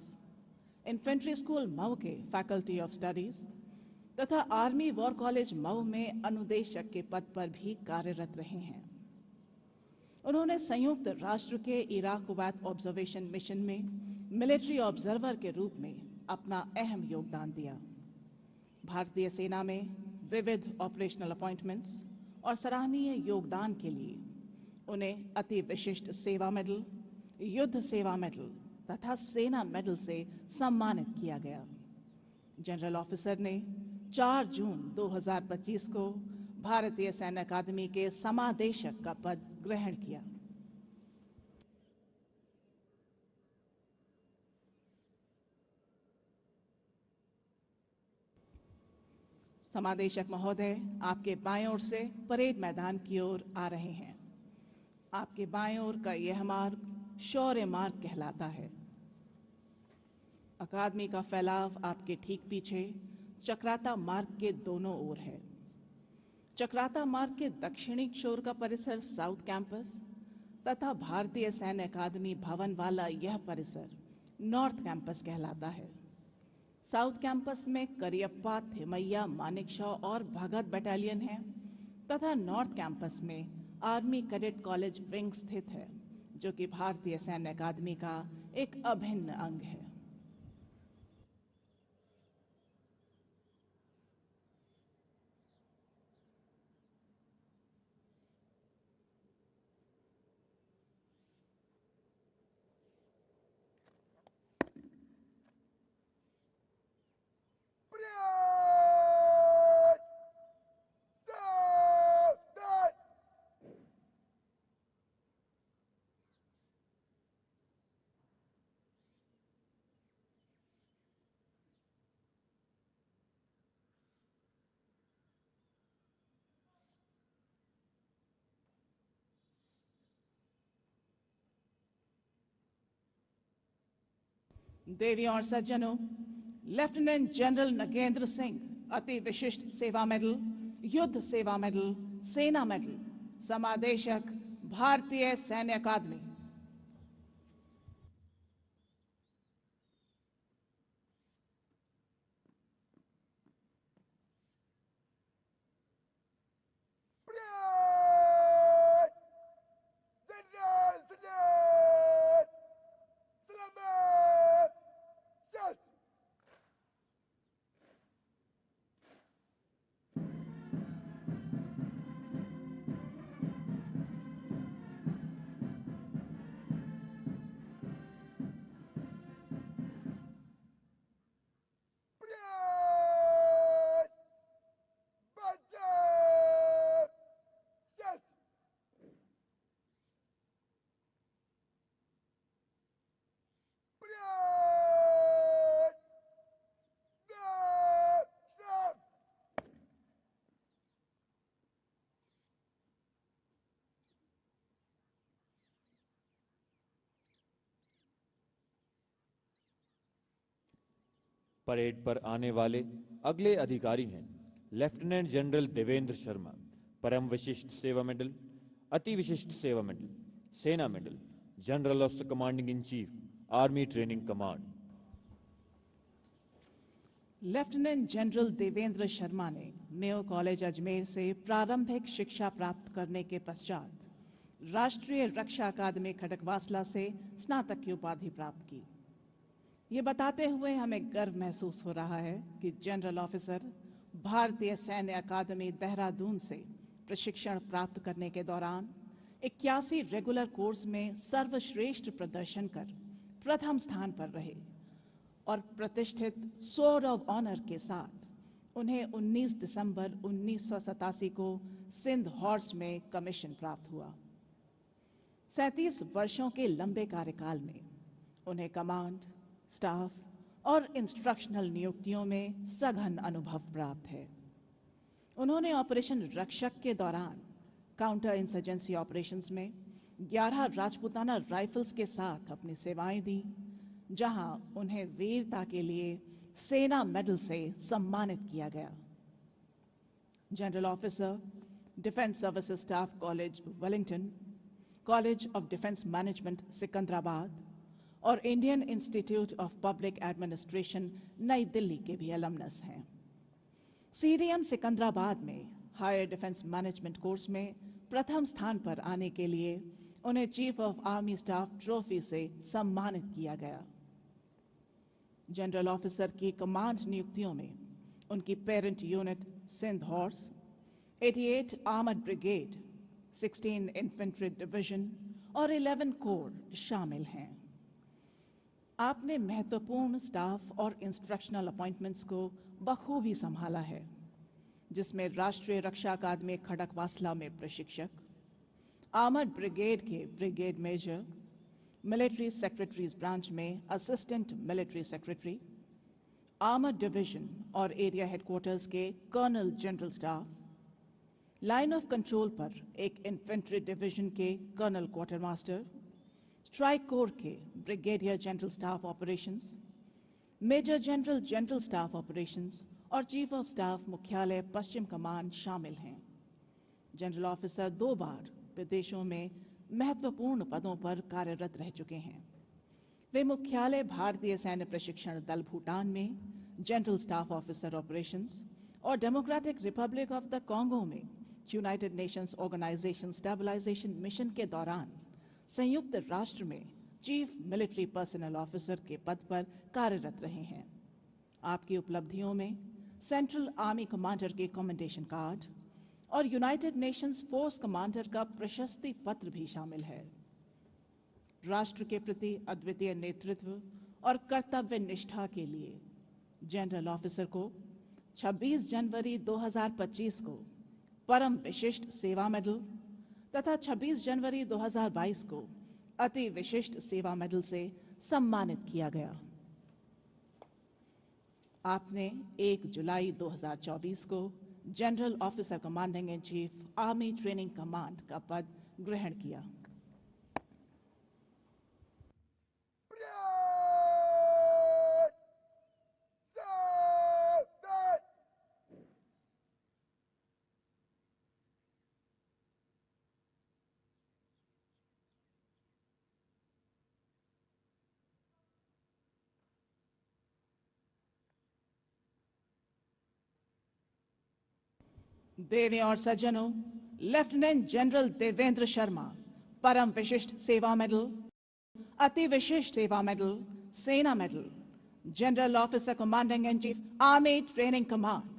infantry school Mau के फैकल्टी ऑफ स्टडीज तथा आर्मी वॉर कॉलेज मऊ में अनुदेशक के पद पर भी कार्यरत रहे हैं। उन्होंने संयुक्त राष्ट्र के इराक कुवैत ऑब्जर्वेशन मिशन में मिलिट्री ऑब्जर्वर के रूप में अपना अहम योगदान दिया। भारतीय सेना में विविध ऑपरेशनल अपॉइंटमेंट्स और सराहनीय योगदान के लिए उन्हें अति विशिष्ट सेवा मेडल, युद्ध सेवा मेडल तथा सेना मेडल से सम्मानित किया गया। जनरल ऑफिसर ने 4 जून 2025 को भारतीय सैन्य अकादमी के समादेशक का पद ग्रहण किया। समादेशक महोदय आपके बाएं ओर से परेड मैदान की ओर आ रहे हैं। आपके बाएं ओर का यह मार्ग शौर्य मार्ग कहलाता है। अकादमी का फैलाव आपके ठीक पीछे चक्राता मार्ग के दोनों ओर है। चक्राता मार्ग के दक्षिणी छोर का परिसर साउथ कैंपस तथा भारतीय सैन्य अकादमी भवन वाला यह परिसर नॉर्थ कैंपस कहलाता है। साउथ कैंपस में करियप्पा, थिमैया, मानेकशॉ और भगत बटालियन है तथा नॉर्थ कैंपस में आर्मी कैडेट कॉलेज विंग स्थित है, जो कि भारतीय सैन्य अकादमी का एक अभिन्न अंग है। Parade! Sabat! देवियों और सज्जनों, लेफ्टिनेंट जनरल नगेंद्र सिंह अति विशिष्ट सेवा मेडल, युद्ध सेवा मेडल, सेना मेडल, समादेशक, भारतीय सैन्य अकादमी। Parade! General Salute! Selamat! Just! Parade! Baca! Just! Parade! Naksham! Parade पर आने वाले अगले अधिकारी हैं लेफ्टिनेंट जनरल देवेंद्र शर्मा, परम विशिष्ट सेवा मेडल, अति विशिष्ट सेवा मेडल, सेना medal, general of commanding in chief, army training command. Lieutenant general Devendra Sharma ने मेयो कॉलेज अजमेर से प्रारंभिक शिक्षा प्राप्त करने के पश्चात राष्ट्रीय रक्षा अकादमी खड़गवासला से स्नातक की उपाधि प्राप्त की। ये बताते हुए हमें गर्व महसूस हो रहा है कि जनरल ऑफिसर भारतीय सैन्य अकादमी देहरादून से प्रशिक्षण प्राप्त करने के दौरान 81 रेगुलर कोर्स में सर्वश्रेष्ठ प्रदर्शन कर प्रथम स्थान पर रहे और प्रतिष्ठित स्वॉर्ड ऑफ ऑनर के साथ उन्हें 19 दिसंबर 1987 को सिंध हॉर्स में कमीशन प्राप्त हुआ। 37 वर्षों के लंबे कार्यकाल में उन्हें कमांड, स्टाफ और इंस्ट्रक्शनल नियुक्तियों में सघन अनुभव प्राप्त है। उन्होंने ऑपरेशन रक्षक के दौरान काउंटर इंसर्जेंसी ऑपरेशंस में 11 राजपूताना राइफल्स के साथ अपनी सेवाएं दी, जहां उन्हें वीरता के लिए सेना मेडल से सम्मानित किया गया। General officer, defence services staff college Wellington, college of defence management Secunderabad और Indian institute of public administration Nai Delhi के भी अलमनस हैं। सीडीएम सिकंदराबाद में हायर डिफेंस मैनेजमेंट कोर्स में प्रथम स्थान पर आने के लिए उन्हें chief of army staff trophy से सम्मानित किया गया। जनरल ऑफिसर की कमांड नियुक्तियों में उनकी parent unit Sindh horse, 88 armoured brigade, 16 infantry division और 11 कोर शामिल हैं। आपने महत्वपूर्ण स्टाफ और इंस्ट्रक्शनल अपॉइंटमेंट्स को बखूबी संभाला है, जिसमें राष्ट्रीय रक्षा अकादमी खड़कवासला में प्रशिक्षक, आर्मर्ड ब्रिगेड के brigade major, military secretary's branch में assistant military secretary, armoured division और एरिया हेडक्वार्टर्स के colonel general staff, line of control पर एक इन्फेंट्री डिवीजन के colonel quarter master, strike corps के brigadier general staff operations, major general general staff operations और chief of staff मुख्यालय पश्चिम कमान शामिल हैं। जनरल ऑफिसर 2 बार विदेशों में महत्वपूर्ण पदों पर कार्यरत रह चुके हैं। वे मुख्यालय भारतीय सैन्य प्रशिक्षण दल भूटान में जनरल स्टाफ ऑफिसर ऑपरेशंस और democratic republic of the Congo में United Nations organization stabilization mission के दौरान संयुक्त राष्ट्र में चीफ मिलिट्री पर्सनल ऑफिसर के पद पर कार्यरत रहे हैं। आपकी उपलब्धियों में सेंट्रल आर्मी कमांडर के कमेंडेशन कार्ड और यूनाइटेड नेशंस फोर्स कमांडर का प्रशस्ति पत्र भी शामिल है। राष्ट्र के प्रति अद्वितीय नेतृत्व और कर्तव्य निष्ठा के लिए जनरल ऑफिसर को 26 जनवरी 2025 को परम विशिष्ट सेवा मेडल तथा 26 जनवरी 2022 को अति विशिष्ट सेवा मेडल से सम्मानित किया गया। आपने 1 जुलाई 2024 को general officer commanding in chief army training command का पद ग्रहण किया। देवियों और सज्जनों, लेफ्टिनेंट जनरल देवेंद्र शर्मा परम विशिष्ट सेवा मेडल, अति विशिष्ट सेवा मेडल, सेना medal, general officer commanding in chief army training command.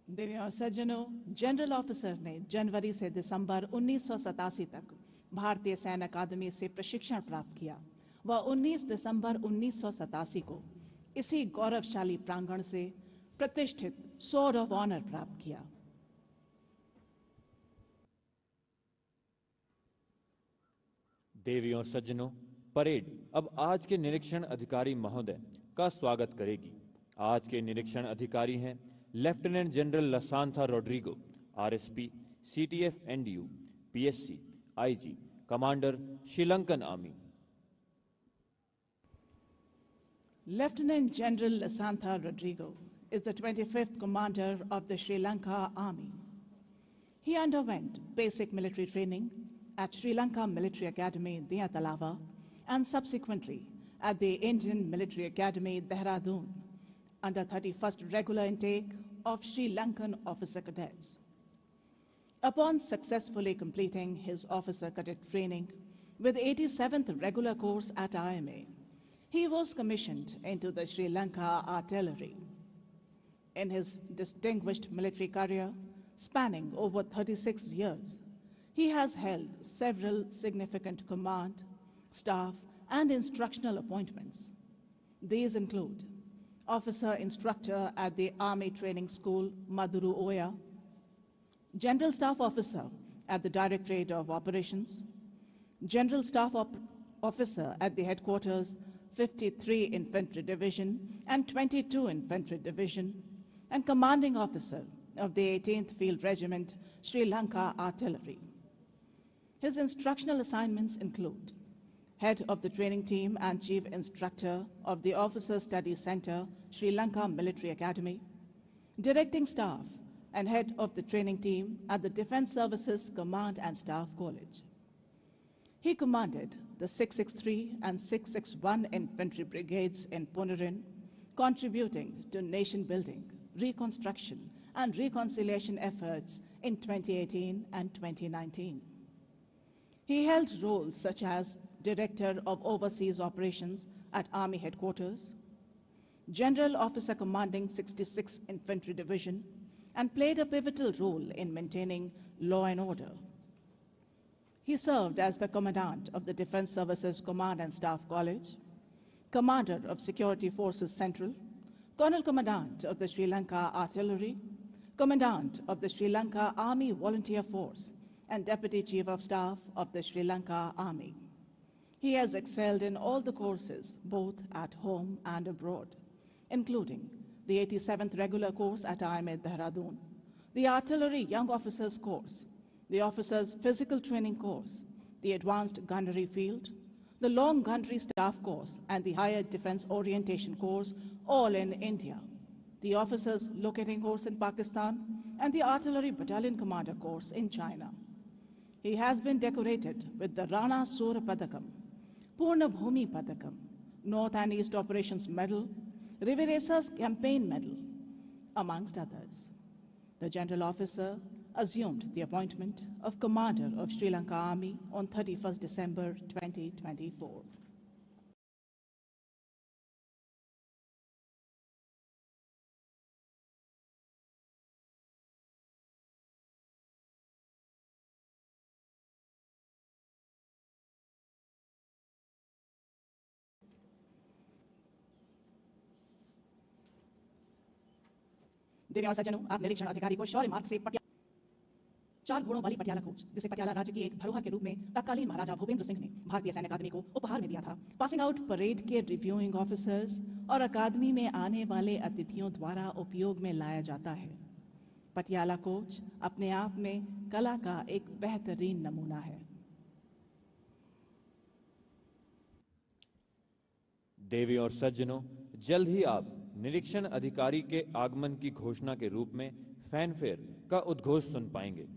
देवियों और सज्जनों, जनरल ऑफिसर ने जनवरी से दिसंबर 1987 तक भारतीय सैन्य अकादमी से प्रशिक्षण प्राप्त किया। वह 19 दिसंबर 1987 को इसी गौरवशाली प्रांगण से प्रतिष्ठित स्वॉर्ड ऑफ ऑनर प्राप्त किया। देवियों और सज्जनों, परेड अब आज के निरीक्षण अधिकारी महोदय का स्वागत करेगी। आज के निरीक्षण अधिकारी हैं lieutenant general Lasantha Rodrigo, RSP, CTF NDU, PSC, IG, commander, Sri Lankan army. Lieutenant General Lasantha Rodrigo is the 25th commander of the Sri Lanka Army. He underwent basic military training at Sri Lanka Military Academy, Diyatalava, and subsequently at the Indian Military Academy, Dehradun, under 31st regular intake of Sri Lankan officer cadets. Upon successfully completing his officer cadet training with 87th regular course at IMA, he was commissioned into the Sri Lanka Artillery. In his distinguished military career, spanning over 36 years, he has held several significant command, staff, and instructional appointments. These include Officer Instructor at the Army Training School, Maduru Oya, General Staff Officer at the Directorate of Operations, General Staff Officer at the Headquarters, 53 Infantry Division and 22 Infantry Division, and Commanding Officer of the 18th Field Regiment, Sri Lanka Artillery. His instructional assignments include Head of the Training Team and Chief Instructor of the Officer Study Center, Sri Lanka Military Academy, Directing Staff and Head of the Training Team at the Defense Services Command and Staff College. He commanded the 663 and 661 Infantry Brigades in Punarin, contributing to nation building, reconstruction, and reconciliation efforts in 2018 and 2019. He held roles such as Director of Overseas Operations at Army Headquarters, General Officer commanding 66th Infantry Division, and played a pivotal role in maintaining law and order. He served as the Commandant of the Defense Services Command and Staff College, Commander of Security Forces Central, Colonel Commandant of the Sri Lanka Artillery, Commandant of the Sri Lanka Army Volunteer Force, and Deputy Chief of Staff of the Sri Lanka Army. He has excelled in all the courses, both at home and abroad, including the 87th Regular Course at IMA Dehradun, the Artillery Young Officers Course, the Officers Physical Training Course, the Advanced Gunnery Field, the Long Gunnery Staff Course, and the Higher Defense Orientation Course, all in India, the Officers Locating Course in Pakistan, and the Artillery Battalion Commander Course in China. He has been decorated with the Rana Sura Padakam, Purna Bhumi Padakam, North and East Operations Medal, Riveresa's Campaign Medal, amongst others. The General Officer assumed the appointment of Commander of Sri Lanka Army on 31st December 2024. देवी और सज्जनों, आप निरीक्षण अधिकारी को शौर्य मार्ग से चार घोड़ों वाली पटियाला कोच, जिसे पटियाला राज्य की एक धरोहर के रूप में तत्कालीन महाराजा भूपेंद्र सिंह ने भारतीय सैन्य अकादमी को उपहार में दिया था, पासिंग आउट परेड के रिव्यूइंग ऑफिसर्स और अकादमी में आने वाले अतिथियों द्वारा उपयोग में लाया जाता है। पटियाला कोच अपने आप में कला का एक बेहतरीन नमूना है। देवी और सज्जनों, जल्द ही आप निरीक्षण अधिकारी के आगमन की घोषणा के रूप में फैनफेयर का उद्घोष सुन पाएंगे।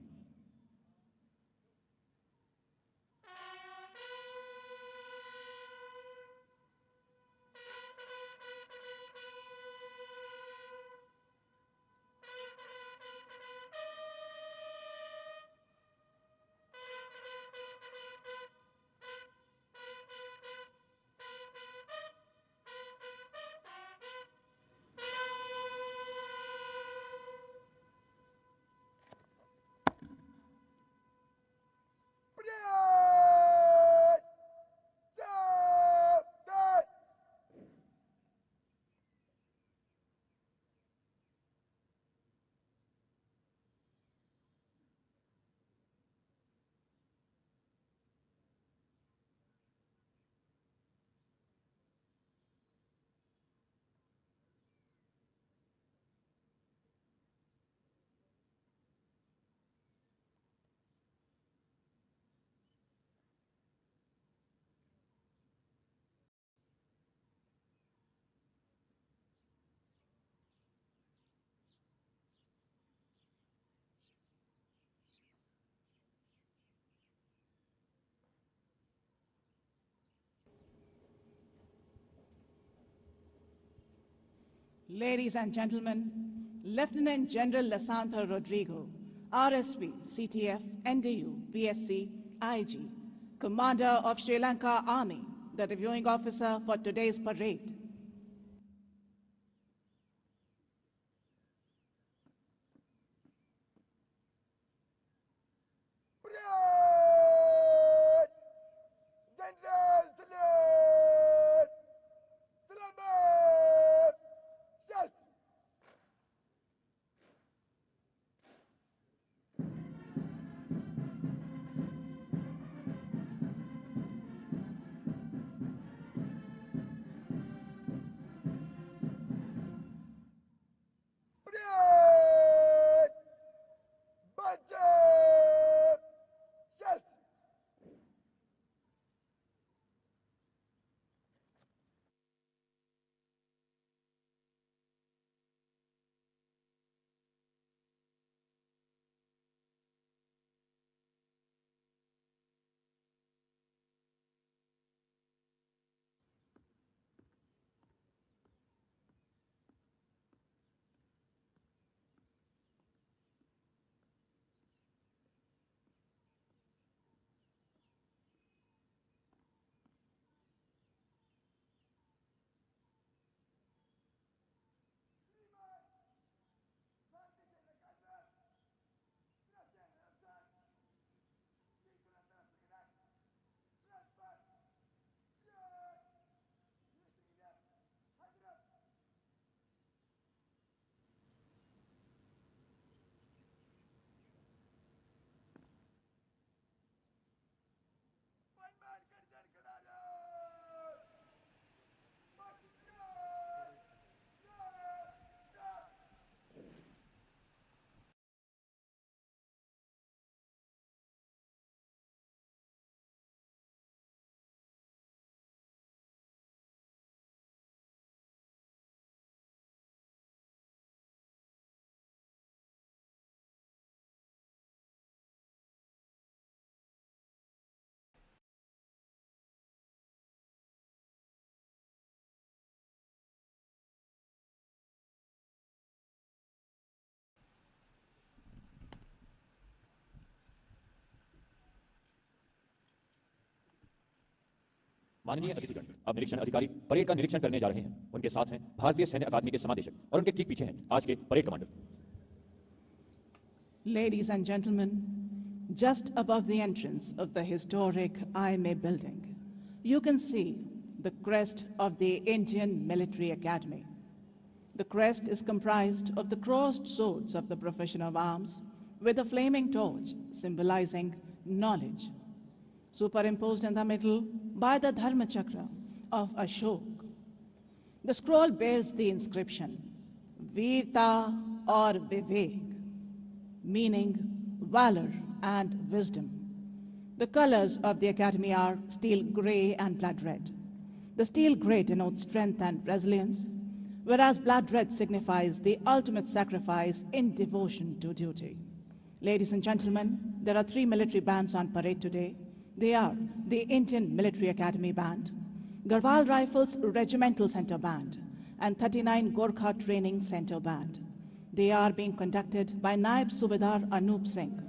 Ladies and gentlemen, Lieutenant General Lasantha Rodrigo, RSP, CTF, NDU, BSc, IG, Commander of Sri Lanka Army, the reviewing officer for today's parade. Parade! General salute! Selamat! Shastra! Parade! Baca! Shastra! Manman Garjan Kadaran! Makiyan! माननीय अतिथिगण, अब निरीक्षण अधिकारी parade का निरीक्षण करने जा रहे हैं। उनके साथ हैं भारतीय सैन्य अकादमी के समादेशक और उनके ठीक पीछे हैं आज के parade commander. Ladies and gentlemen, just above the entrance of the historic IMA building, you can see the crest of the Indian Military Academy. The crest is comprised of the crossed swords of the profession of arms with a flaming torch symbolizing knowledge, superimposed in the middle by the Dharma Chakra of Ashok. The scroll bears the inscription Veerta or Vivek, meaning valor and wisdom. The colors of the academy are steel gray and blood red. The steel gray denotes strength and resilience, whereas blood red signifies the ultimate sacrifice in devotion to duty. Ladies and gentlemen, there are 3 military bands on parade today. They are the Indian Military Academy Band, Garhwal Rifles Regimental Center Band, and 39 Gorkha Training Center Band. They are being conducted by Naib Subedar Anup Singh.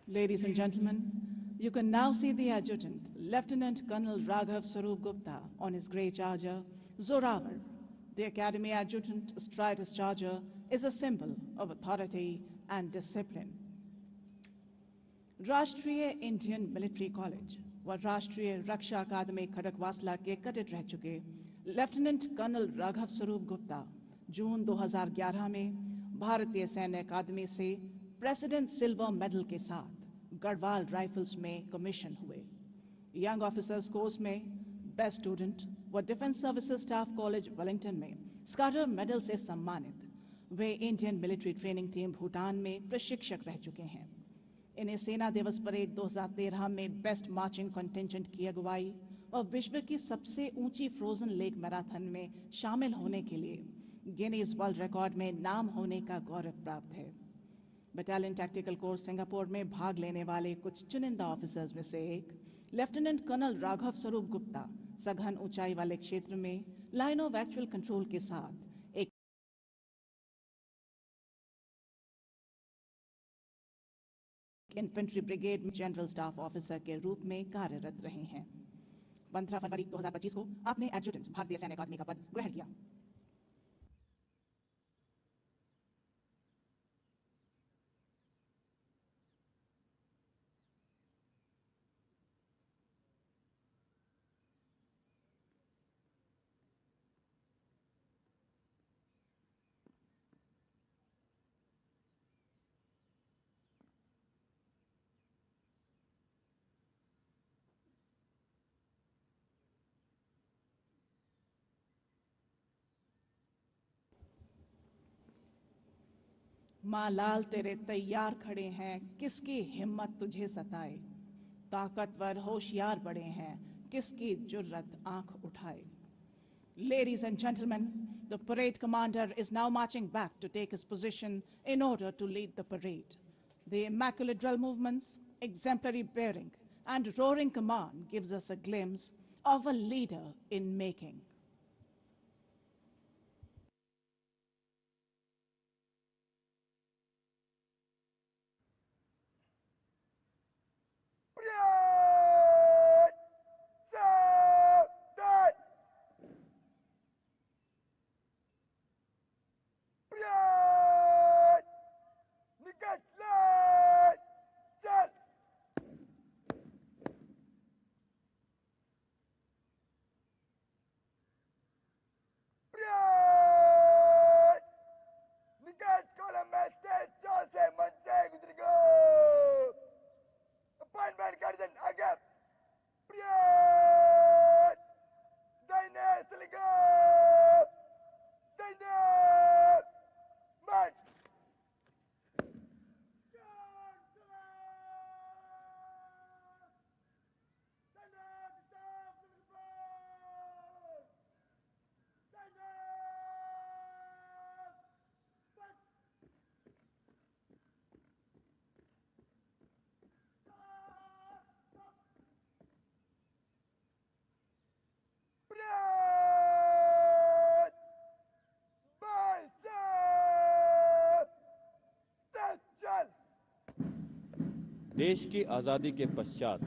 Ladies and gentlemen, you can now see the adjutant, Lieutenant Colonel Raghav Sarup Gupta, on his grey charger, Zorawar. The Academy adjutant astride his charger is a symbol of authority and discipline. राष्ट्रीय Indian military college व राष्ट्रीय रक्षा अकादमी खड़गवासला के cadet रह चुके lieutenant colonel Raghav स्वरूप गुप्ता जून 2011 में भारतीय सैन्य अकादमी से प्रेसिडेंट सिल्वर मेडल के साथ गढ़वाल राइफल्स में कमीशन हुए। यंग ऑफिसर्स कोर्स में बेस्ट स्टूडेंट व defence services staff college Wellington में स्कार्टर मेडल से सम्मानित वे Indian military training team Bhutan में प्रशिक्षक रह चुके हैं। इन्हें सेना दिवस परेड 2013 में बेस्ट मार्चिंग कंटिंजेंट की अगुवाई और विश्व की सबसे ऊंची फ्रोजन लेक मैराथन में शामिल होने के लिए गिनीज वर्ल्ड रिकॉर्ड में नाम होने का गौरव प्राप्त है। बटालियन टैक्टिकल कोर्स सिंगापुर में भाग लेने वाले कुछ चुनिंदा ऑफिसर्स में से एक लेफ्टिनेंट कर्नल राघव स्वरूप गुप्ता सघन ऊंचाई वाले क्षेत्र में लाइन ऑफ एक्चुअल कंट्रोल के साथ एक इन्फेंट्री ब्रिगेड में जनरल स्टाफ ऑफिसर के रूप में कार्यरत रहे हैं। 15 फरवरी 2025 को आपने एडजुटेंट भारतीय सैन्य अकादमी का पद ग्रहण किया। माँ लाल तेरे तैयार खड़े हैं, किसकी हिम्मत तुझे सताए, ताकतवर होशियार बड़े हैं, किसकी जुर्रत आंख उठाए। Ladies and gentlemen, the parade commander is now marching back to take his position in order to lead the parade. The immaculate drill movements, exemplary bearing, and roaring command gives us a glimpse of a leader in making. देश की आज़ादी के पश्चात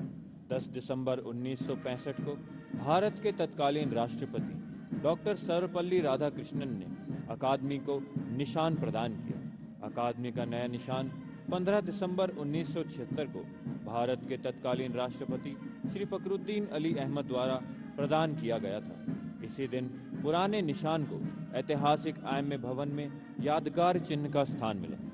10 दिसंबर 1965 को भारत के तत्कालीन राष्ट्रपति doctor Sarvepalli Radhakrishnan ने अकादमी को निशान प्रदान किया। अकादमी का नया निशान 15 दिसंबर 1976 को भारत के तत्कालीन राष्ट्रपति श्री फखरुद्दीन अली अहमद द्वारा प्रदान किया गया था। इसी दिन पुराने निशान को ऐतिहासिक आईएमए भवन में यादगार चिन्ह का स्थान मिला।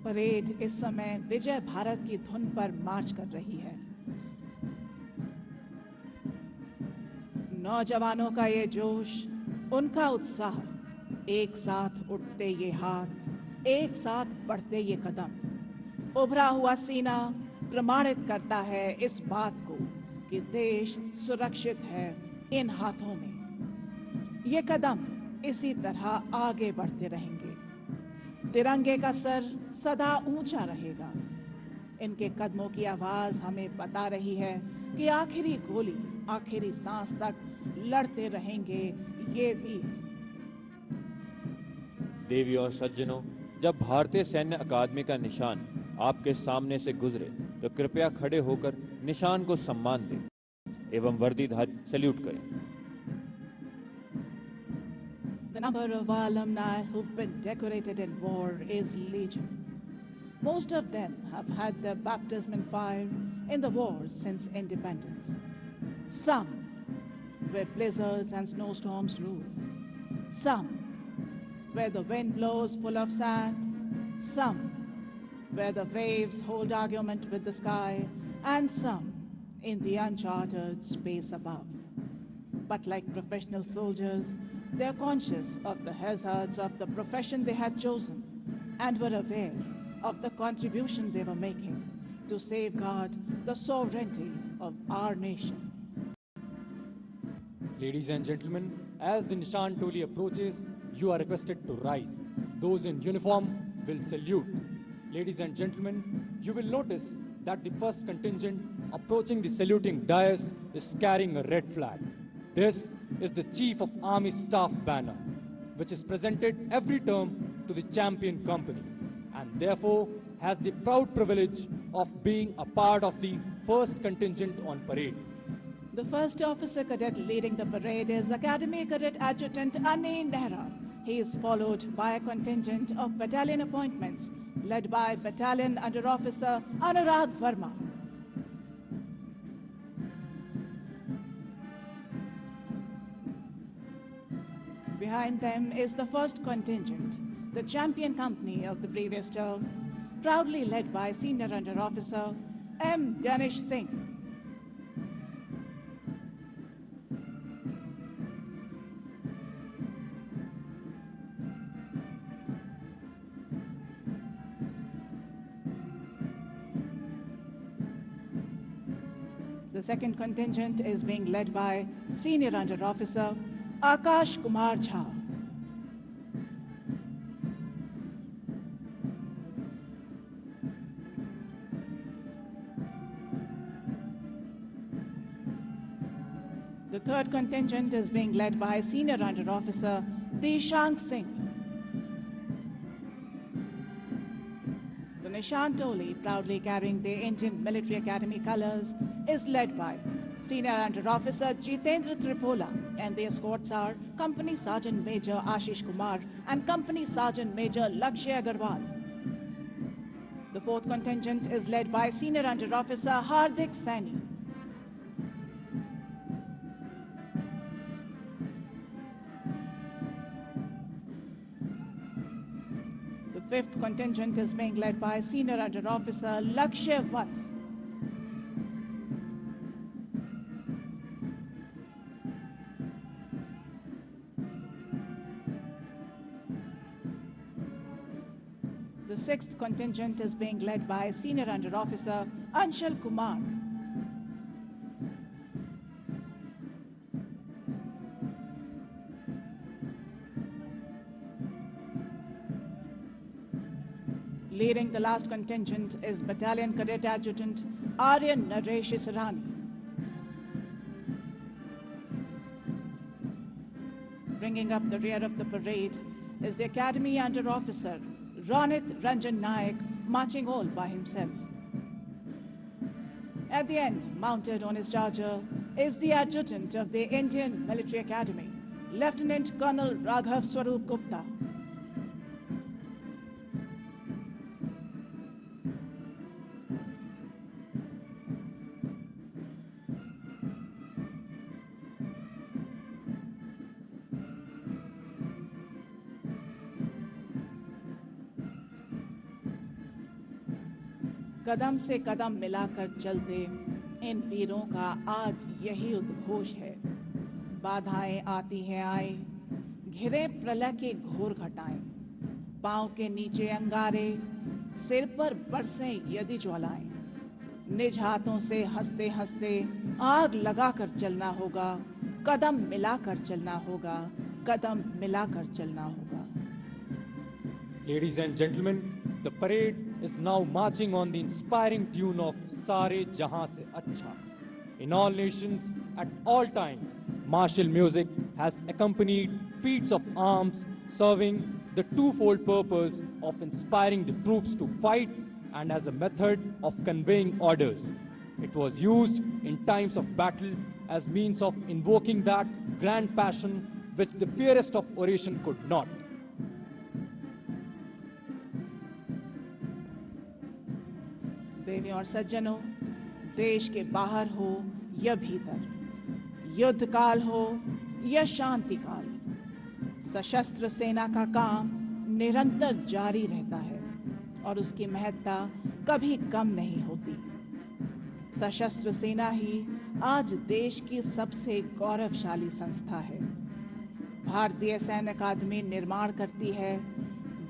परेड इस समय विजय भारत की धुन पर मार्च कर रही है। नौजवानों का ये जोश, उनका उत्साह, एक साथ उठते ये हाथ, एक साथ बढ़ते ये कदम, उभरा हुआ सीना प्रमाणित करता है इस बात को कि देश सुरक्षित है इन हाथों में। ये कदम इसी तरह आगे बढ़ते रहेंगे। तिरंगे का सर सदा ऊंचा रहेगा। इनके कदमों की आवाज हमें बता रही है कि आखिरी गोली, आखिरी सांस तक लड़ते रहेंगे ये वीर। देवी और सज्जनों, जब भारतीय सैन्य अकादमी का निशान आपके सामने से गुजरे तो कृपया खड़े होकर निशान को सम्मान दें एवं वर्दीधारी सैल्यूट करें। The number of our alumni who've been decorated in war is legion. Most of them have had their baptism in fire in the wars since independence. Some where blizzards and snowstorms rule. Some where the wind blows full of sand. Some where the waves hold argument with the sky. And some in the uncharted space above. But like professional soldiers, they are conscious of the hazards of the profession they had chosen and were aware of the contribution they were making to safeguard the sovereignty of our nation. Ladies and gentlemen, as the Nishan Toli approaches, you are requested to rise. Those in uniform will salute. Ladies and gentlemen, you will notice that the first contingent approaching the saluting dais is carrying a red flag. This is the Chief of Army Staff banner, which is presented every term to the champion company, and therefore has the proud privilege of being a part of the first contingent on parade. The first officer cadet leading the parade is Academy Cadet Adjutant Ani Nehra. He is followed by a contingent of battalion appointments led by Battalion Under Officer Anurag Verma. Behind them is the first contingent, the champion company of the previous term, proudly led by Senior Under Officer M. Danish Singh. The second contingent is being led by Senior Under Officer Akash Kumar Jha. The third contingent is being led by Senior Under Officer Dishant Singh. The Nishan Toli, proudly carrying the Indian Military Academy colors, is led by Senior Under Officer Jitendra Tripola, and the escorts are Company Sergeant Major Ashish Kumar and Company Sergeant Major Lakshya Agarwal. The fourth contingent is led by Senior Under Officer Hardik Saini. The fifth contingent is being led by Senior Under Officer Lakshya Vats. The sixth contingent is being led by Senior Under Officer Anshul Kumar. Leading the last contingent is Battalion Cadet Adjutant Aryan Naresh Sarani. Bringing up the rear of the parade is the Academy Under Officer Ronit Ranjan Naik, marching all by himself. At the end, mounted on his charger, is the adjutant of the Indian Military Academy, Lieutenant Colonel Raghav Swarup Gupta. कदम से कदम मिलाकर चलते इन वीरों का आज यही उद्घोष है। बाधाएं आती हैं आए, घिरे प्रलय के घोर घटाएं, पांव के नीचे अंगारे, सिर पर बरसें यदि ज्वालाएं, निज हाथों से हंसते हंसते आग लगाकर चलना होगा, कदम मिलाकर चलना होगा, कदम मिलाकर चलना होगा। Ladies and gentlemen, the parade is now marching on the inspiring tune of Sare Jahan Se Acha. In all nations, at all times, martial music has accompanied feats of arms, serving the twofold purpose of inspiring the troops to fight and as a method of conveying orders. It was used in times of battle as means of invoking that grand passion which the fiercest of oration could not. देवियों और सज्जनों, देश के बाहर हो या भीतर, युद्ध काल हो या शांति काल, सशस्त्र सेना का काम निरंतर जारी रहता है और उसकी महत्ता कभी कम नहीं होती। सशस्त्र सेना ही आज देश की सबसे गौरवशाली संस्था है। भारतीय सैन्य अकादमी निर्माण करती है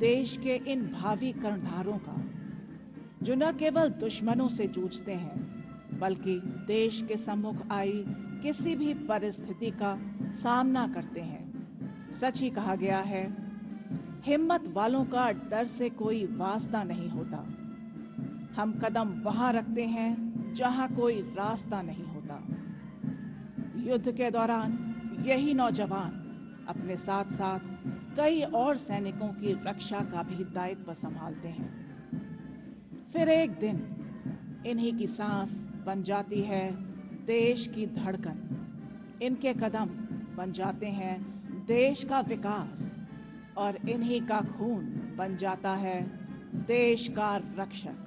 देश के इन भावी कर्णधारों का, जो न केवल दुश्मनों से जूझते हैं बल्कि देश के सम्मुख आई किसी भी परिस्थिति का सामना करते हैं। सच ही कहा गया है, हिम्मत वालों का डर से कोई वास्ता नहीं होता। हम कदम वहां रखते हैं जहां कोई रास्ता नहीं होता। युद्ध के दौरान यही नौजवान अपने साथ साथ कई और सैनिकों की रक्षा का भी दायित्व संभालते हैं। फिर एक दिन इन्हीं की सांस बन जाती है देश की धड़कन, इनके कदम बन जाते हैं देश का विकास और इन्हीं का खून बन जाता है देश का रक्षक।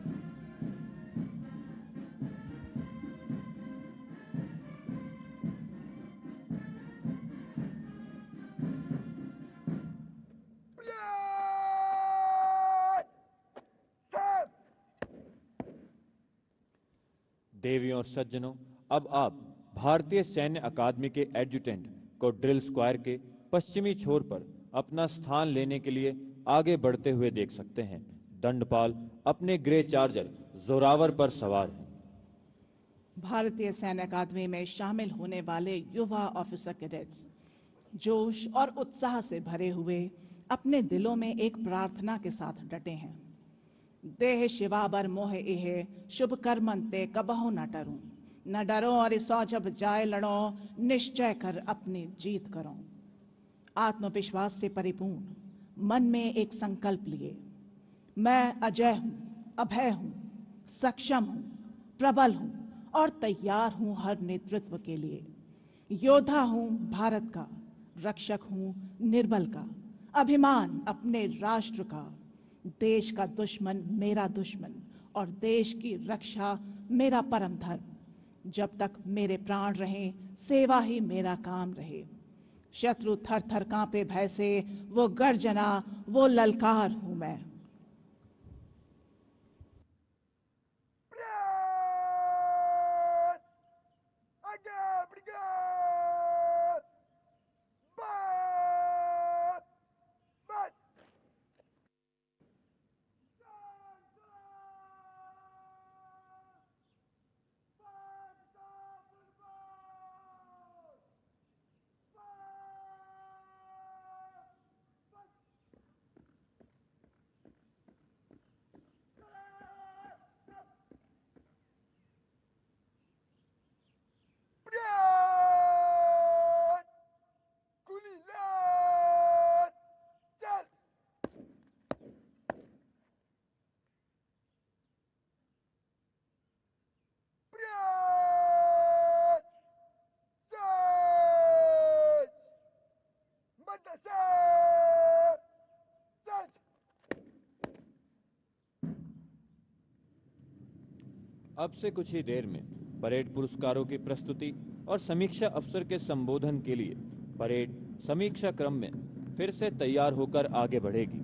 देवियों और सज्जनों, अब आप भारतीय सैन्य अकादमी के एडजुटेंट को ड्रिल स्क्वायर के पश्चिमी छोर पर अपना स्थान लेने के लिए आगे बढ़ते हुए देख सकते हैं। दंडपाल अपने ग्रे चार्जर जोरावर पर सवार है। भारतीय सैन्य अकादमी में शामिल होने वाले युवा ऑफिसर कैडेट्स जोश और उत्साह से भरे हुए अपने दिलों में एक प्रार्थना के साथ डटे हैं। देह शिवाबर मोह इहे शुभ कर्मंते कबहु न डरूं, न डरो और इसौ जब जाए लड़ो, निश्चय कर अपनी जीत करो। आत्मविश्वास से परिपूर्ण मन में एक संकल्प लिए, मैं अजय हूं, अभय हूं, सक्षम हूं, प्रबल हूं और तैयार हूं हर नेतृत्व के लिए। योद्धा हूं भारत का, रक्षक हूं निर्बल का, अभिमान अपने राष्ट्र का। देश का दुश्मन मेरा दुश्मन और देश की रक्षा मेरा परम धर्म। जब तक मेरे प्राण रहें, सेवा ही मेरा काम रहे। शत्रु थर थर कांपे भय से, वो गर्जना, वो ललकार हूं मैं। अब से कुछ ही देर में परेड पुरस्कारों की प्रस्तुति और समीक्षा अफसर के संबोधन के लिए परेड समीक्षा क्रम में फिर से तैयार होकर आगे बढ़ेगी।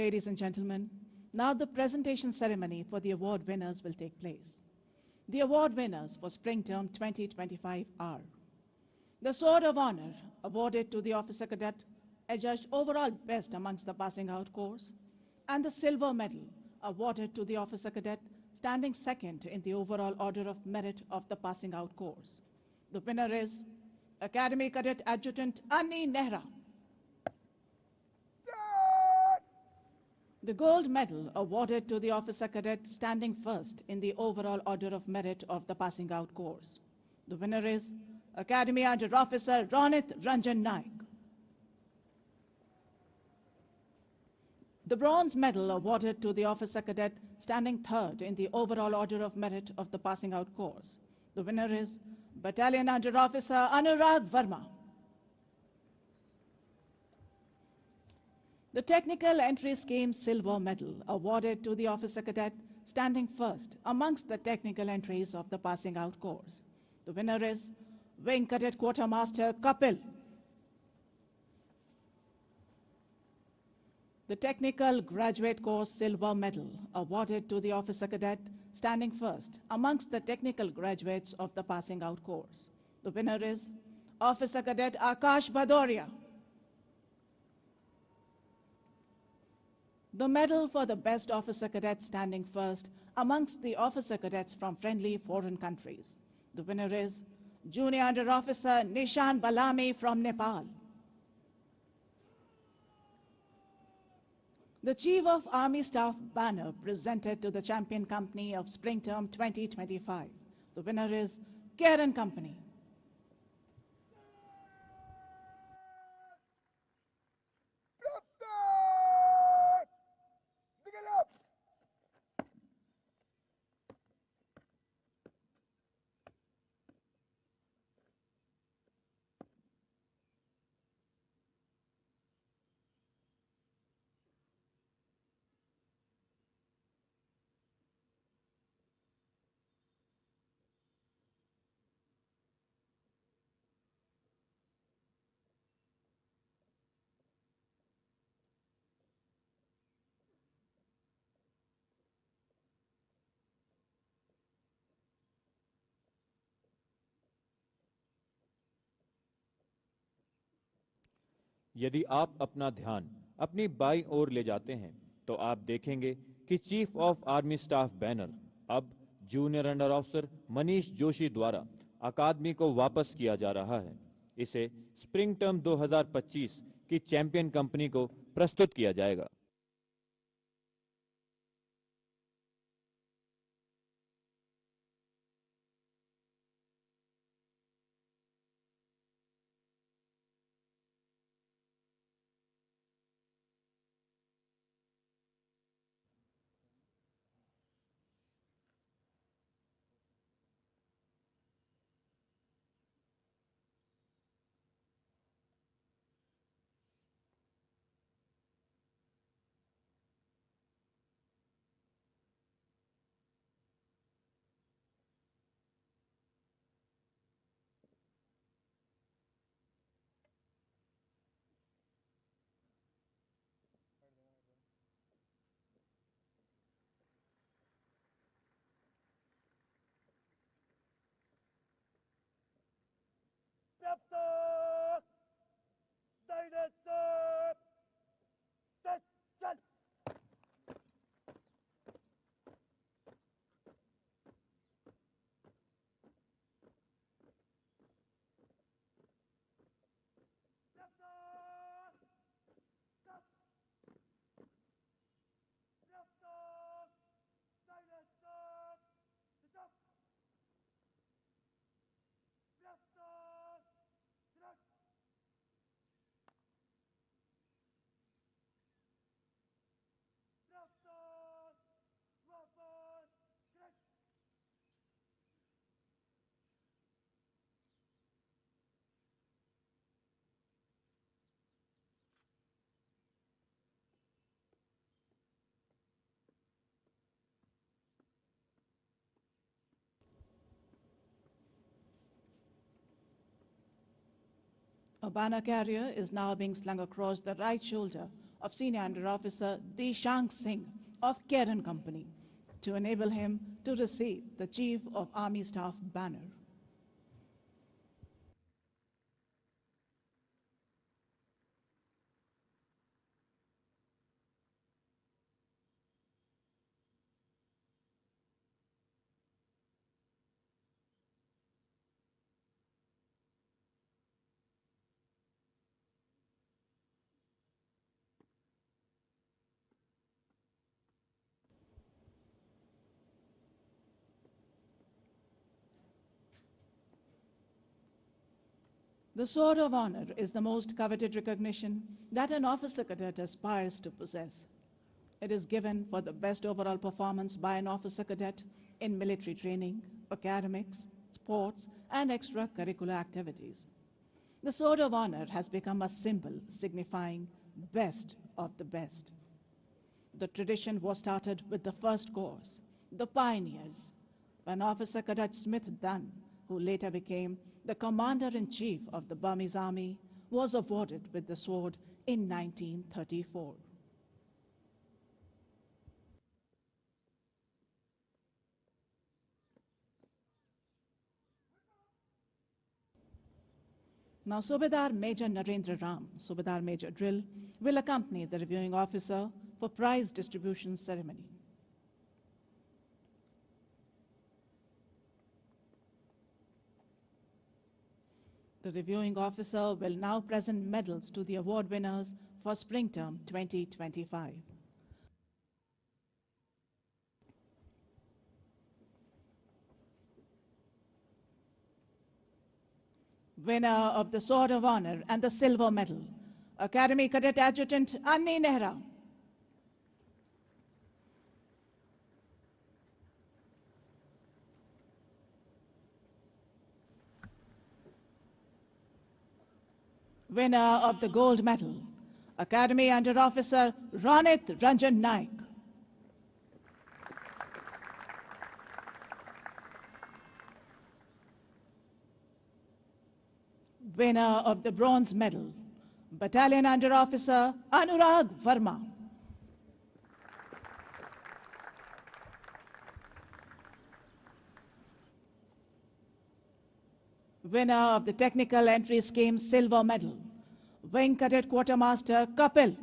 Ladies and gentlemen, now the presentation ceremony for the award winners will take place. The award winners for Spring Term 2025 are the Sword of Honor, awarded to the officer cadet adjudged overall best amongst the passing out course, and the Silver Medal, awarded to the officer cadet standing second in the overall order of merit of the passing out course. The winner is Academy Cadet Adjutant Annie Nehra. Set! The Gold Medal, awarded to the officer cadet standing first in the overall order of merit of the passing out course. The winner is Academy Under Officer Ronit Ranjan Naik. The Bronze Medal, awarded to the officer cadet standing third in the overall order of merit of the passing out course. The winner is Battalion Under Officer Anurag Verma. The Technical Entry Scheme Silver Medal, awarded to the officer cadet standing first amongst the technical entries of the passing out course. The winner is Wing Cadet Quartermaster Kapil. The Technical Graduate Course Silver Medal, awarded to the officer cadet standing first amongst the technical graduates of the passing out course. The winner is Officer Cadet Akash Bhadoria. The medal for the best officer cadet standing first amongst the officer cadets from friendly foreign countries. The winner is Junior Under Officer Nishan Balami from Nepal. The Chief of Army Staff banner presented to the Champion Company of Spring Term 2025. The winner is Karen Company. Praptat! Digalap! यदि आप अपना ध्यान अपनी बाईं ओर ले जाते हैं तो आप देखेंगे कि chief of army staff banner अब junior under officer Manish Joshi द्वारा अकादमी को वापस किया जा रहा है। इसे स्प्रिंग टर्म 2025 की चैंपियन कंपनी को प्रस्तुत किया जाएगा। Praptat! Dynasty! Attention! Praptat! Stop! Praptat! Dynasty! Stop! Praptat! Direct! Praptat! Weapon! Direct! A banner carrier is now being slung across the right shoulder of Senior Under Officer Deshang Singh of Karen Company to enable him to receive the Chief of Army Staff banner. The Sword of Honor is the most coveted recognition that an officer cadet aspires to possess. It is given for the best overall performance by an officer cadet in military training, academics, sports, and extracurricular activities. The Sword of Honor has become a symbol signifying best of the best. The tradition was started with the first course, the pioneers, when Officer Cadet Smith Dunn, who later became the Commander-in-Chief of the Burmese Army, was awarded with the sword in 1934. Now, Subedar Major Narendra Ram, Subedar Major Drill, will accompany the reviewing officer for prize distribution ceremony. The reviewing officer will now present medals to the award winners for spring term 2025. Winner of the Sword of Honor and the Silver Medal, Academy Cadet Adjutant Anni Nehra. Winner of the Gold Medal, Academy Under Officer Ranit Ranjan Naik. Winner of the Bronze Medal, Battalion Under Officer Anurag Verma. Winner of the Technical Entry Scheme Silver Medal, Wing Cadet Quartermaster Kapil.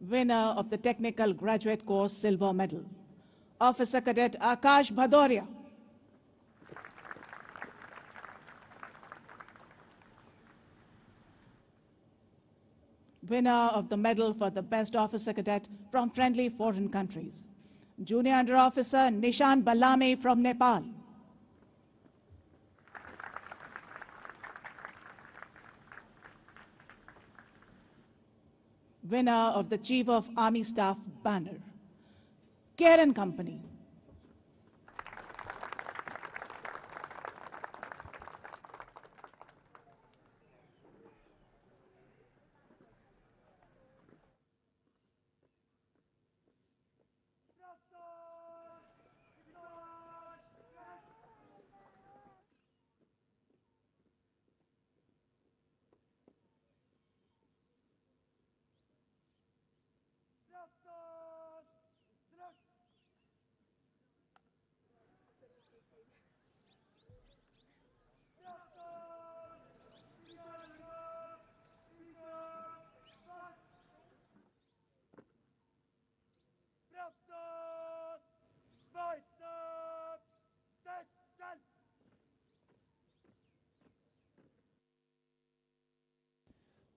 Winner of the Technical Graduate Course Silver Medal, Officer Cadet Akash Bhadoria. Winner of the medal for the best officer cadet from friendly foreign countries, Junior Under Officer Nishan Balami from Nepal. Winner of the Chief of Army Staff banner, Karen Company.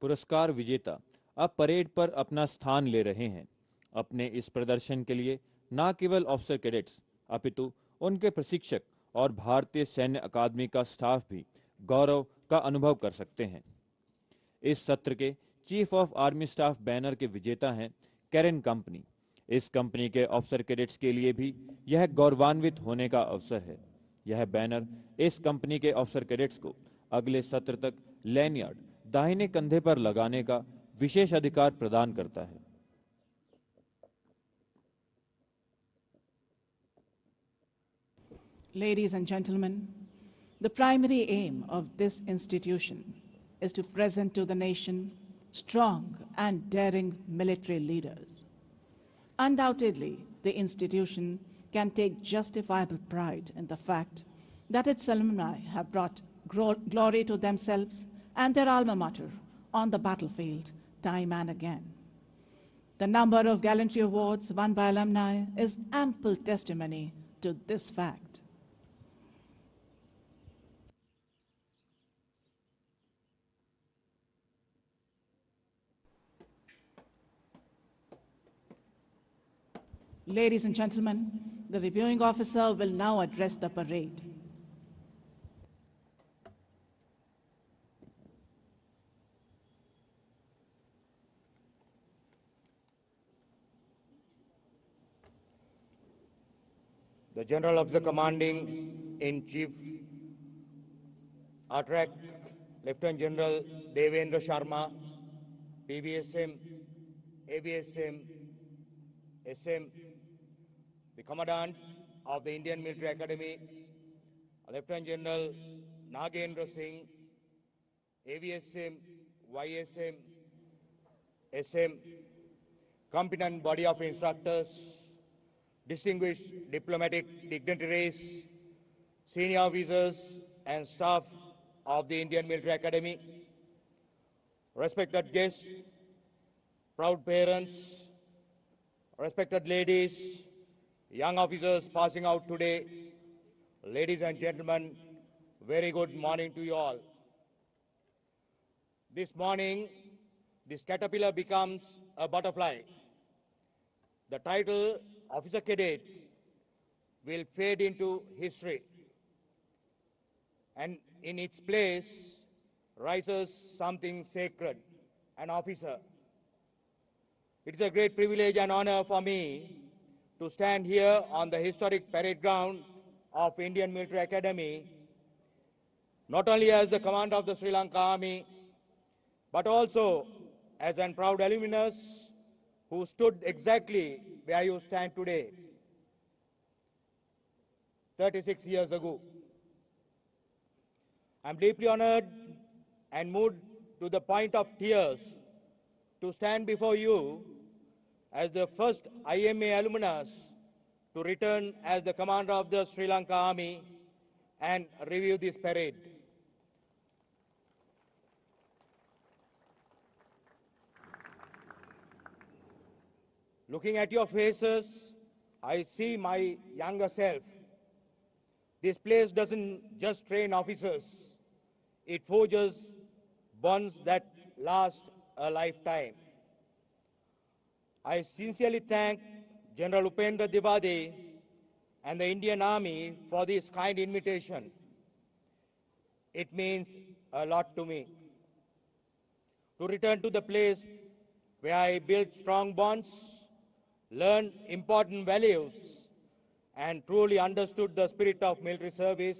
पुरस्कार विजेता अब parade पर अपना स्थान ले रहे हैं। अपने इस प्रदर्शन के लिए न केवल ऑफिसर कैडेट्स अपितु उनके प्रशिक्षक और भारतीय सैन्य अकादमी का स्टाफ भी गौरव का अनुभव कर सकते हैं। इस सत्र के chief of army staff banner के विजेता हैं कैरेन कंपनी। इस कंपनी के ऑफिसर कैडेट्स के लिए भी यह गौरवान्वित होने का अवसर है। यह बैनर इस कंपनी के ऑफिसर कैडेट्स को अगले सत्र तक लैनियार्ड दाहिने कंधे पर लगाने का विशेष अधिकार प्रदान करता है। Ladies and gentlemen, the primary aim of this institution is to present to the nation strong and daring military leaders. Undoubtedly, the institution can take justifiable pride in the fact that its alumni have brought glory to themselves and their alma mater on the battlefield time and again. The number of gallantry awards won by alumni is ample testimony to this fact. Ladies and gentlemen, the reviewing officer will now address the parade. The General Officer Commanding in Chief, ATRAC, Lieutenant General Devendra Sharma, PVSM, AVSM, SM, the Commandant of the Indian Military Academy, Lieutenant General Nagendra Singh, AVSM, YSM, SM, competent body of instructors, distinguished diplomatic dignitaries, senior officers and staff of the Indian Military Academy, respected guests, proud parents, respected ladies, young officers passing out today, ladies and gentlemen, very good morning to you all. This morning, this caterpillar becomes a butterfly. The title Officer Cadet will fade into history, and in its place rises something sacred, an officer. It is a great privilege and honor for me to stand here on the historic parade ground of Indian Military Academy, not only as the commander of the Sri Lanka Army, but also as a proud alumnus who stood exactly where you stand today, 36 years ago. I'm deeply honored and moved to the point of tears to stand before you as the first IMA alumnus to return as the commander of the Sri Lanka Army and review this parade. Looking at your faces, I see my younger self. This place doesn't just train officers, it forges bonds that last a lifetime. I sincerely thank General Upendra Dwivedi and the Indian Army for this kind invitation. It means a lot to me. To return to the place where I built strong bonds, learned important values, and truly understood the spirit of military service,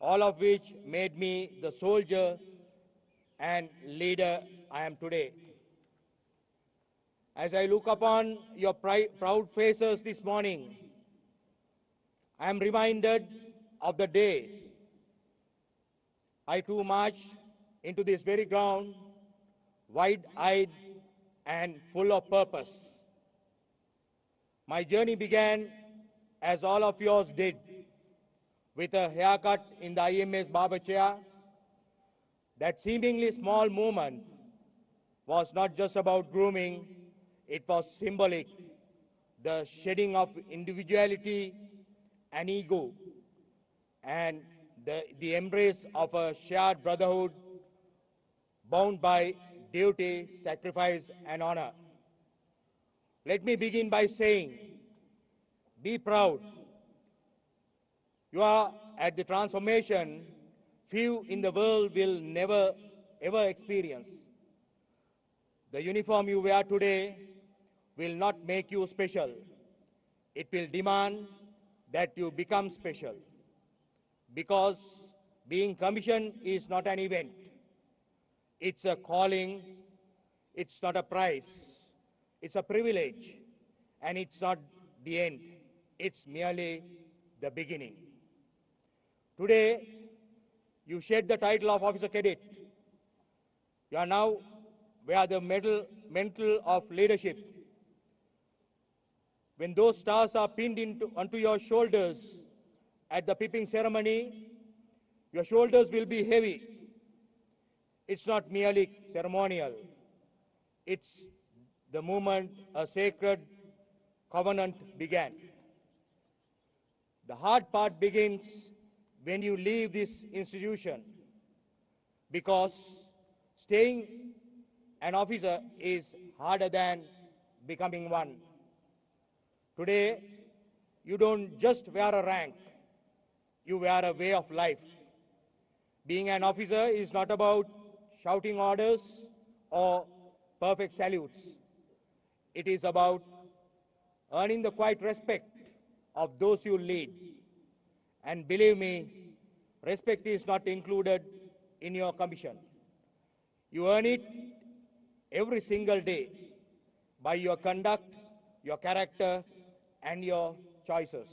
all of which made me the soldier and leader I am today. As I look upon your proud faces this morning, I am reminded of the day I too marched into this very ground, wide-eyed and full of purpose. My journey began, as all of yours did, with a haircut in the IMS barber chair. That seemingly small movement was not just about grooming, it was symbolic, the shedding of individuality and ego, and the embrace of a shared brotherhood bound by duty, sacrifice, and honor. Let me begin by saying, be proud. You are at the transformation few in the world will never ever experience. The uniform you wear today will not make you special. It will demand that you become special. Because being commissioned is not an event. It's a calling. It's not a prize. It's a privilege. And it's not the end. It's merely the beginning. Today, you shed the title of officer cadet. You are now wear the mantle of leadership. When those stars are pinned onto your shoulders at the pipping ceremony, your shoulders will be heavy. It's not merely ceremonial. It's the moment a sacred covenant began. The hard part begins when you leave this institution, because staying an officer is harder than becoming one. Today, you don't just wear a rank, you wear a way of life. Being an officer is not about shouting orders or perfect salutes. It is about earning the quiet respect of those you lead. And believe me, respect is not included in your commission. You earn it every single day by your conduct, your character, and your choices.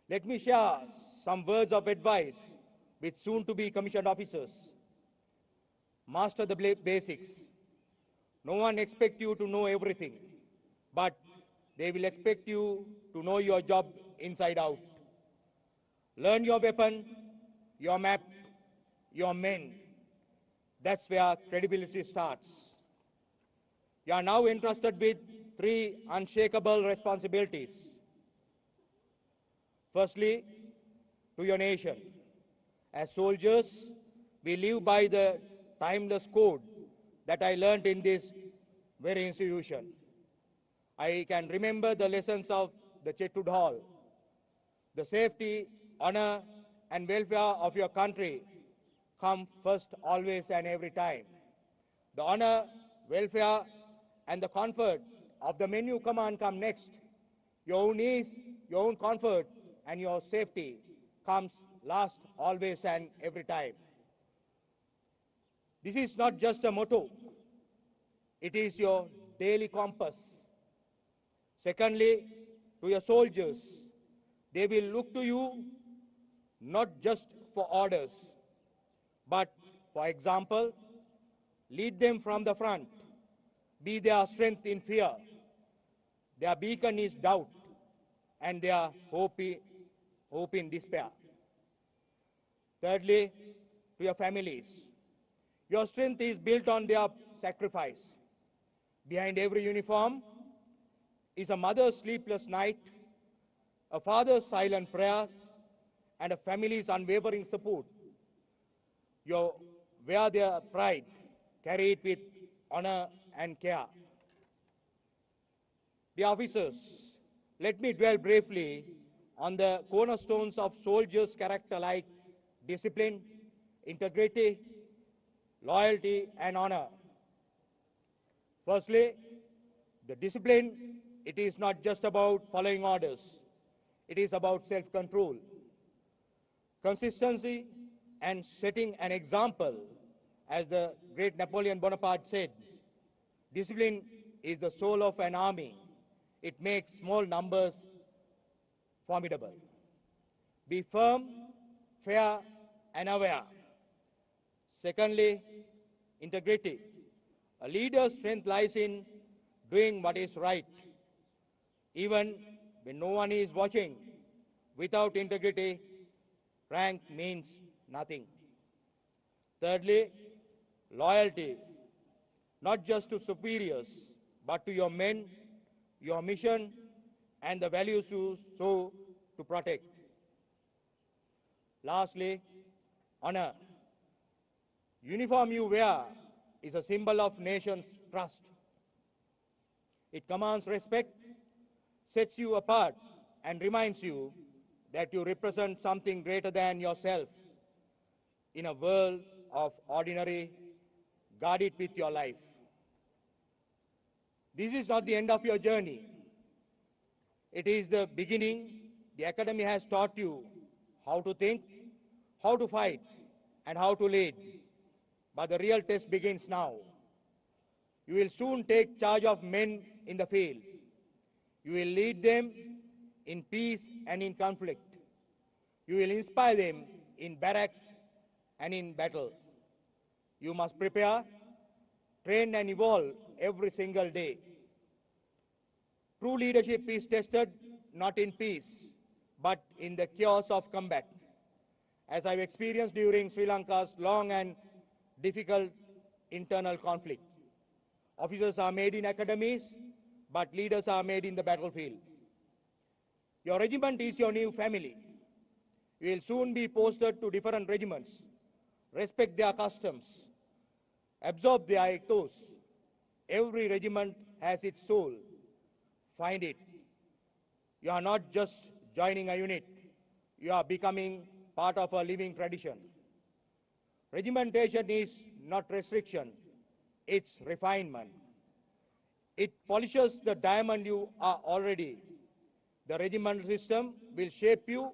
Let me share some words of advice with soon-to-be commissioned officers. Master the basics. No one expects you to know everything, but they will expect you to know your job inside out. Learn your weapon, your map, your men. That's where credibility starts. You are now entrusted with 3 unshakable responsibilities. Firstly, to your nation. As soldiers, we live by the timeless code that I learned in this very institution. I can remember the lessons of the Chetwood Hall. The safety, honor, and welfare of your country come first, always and every time. The honor, welfare, and the comfort of the men you command come next. Your own ease, your own comfort, and your safety comes last, always and every time. This is not just a motto. It is your daily compass. Secondly, to your soldiers, they will look to you not just for orders, but for example. Lead them from the front. Be their strength in fear. Their beacon is doubt, and their hope in despair. Thirdly, to your families. Your strength is built on their sacrifice. Behind every uniform is a mother's sleepless night, a father's silent prayer, and a family's unwavering support. You wear their pride, carry it with honor and care. Dear officers, let me dwell briefly on the cornerstones of soldiers' character like discipline, integrity, loyalty, and honor. Firstly, the discipline, it is not just about following orders. It is about self-control, consistency, and setting an example. As the great Napoleon Bonaparte said, discipline is the soul of an army. It makes small numbers formidable. Be firm, fair, and aware. Secondly, integrity. A leader's strength lies in doing what is right, even when no one is watching. Without integrity, rank means nothing. Thirdly, loyalty, not just to superiors, but to your men, your mission, and the values you sow to protect. Lastly, honor. Uniform you wear is a symbol of nation's trust. It commands respect, sets you apart, and reminds you that you represent something greater than yourself. In a world of ordinary, guard it with your life. This is not the end of your journey. It is the beginning. The academy has taught you how to think, how to fight, and how to lead. But the real test begins now. You will soon take charge of men in the field. You will lead them in peace and in conflict. You will inspire them in barracks and in battle. You must prepare, train and evolve every single day. True leadership is tested not in peace, but in the chaos of combat. As I've experienced during Sri Lanka's long and difficult internal conflict. Officers are made in academies, but leaders are made in the battlefield. Your regiment is your new family. You will soon be posted to different regiments. Respect their customs. Absorb their ethos. Every regiment has its soul. Find it. You are not just joining a unit. You are becoming part of a living tradition. Regimentation is not restriction. It's refinement. It polishes the diamond you are already. The regiment system will shape you,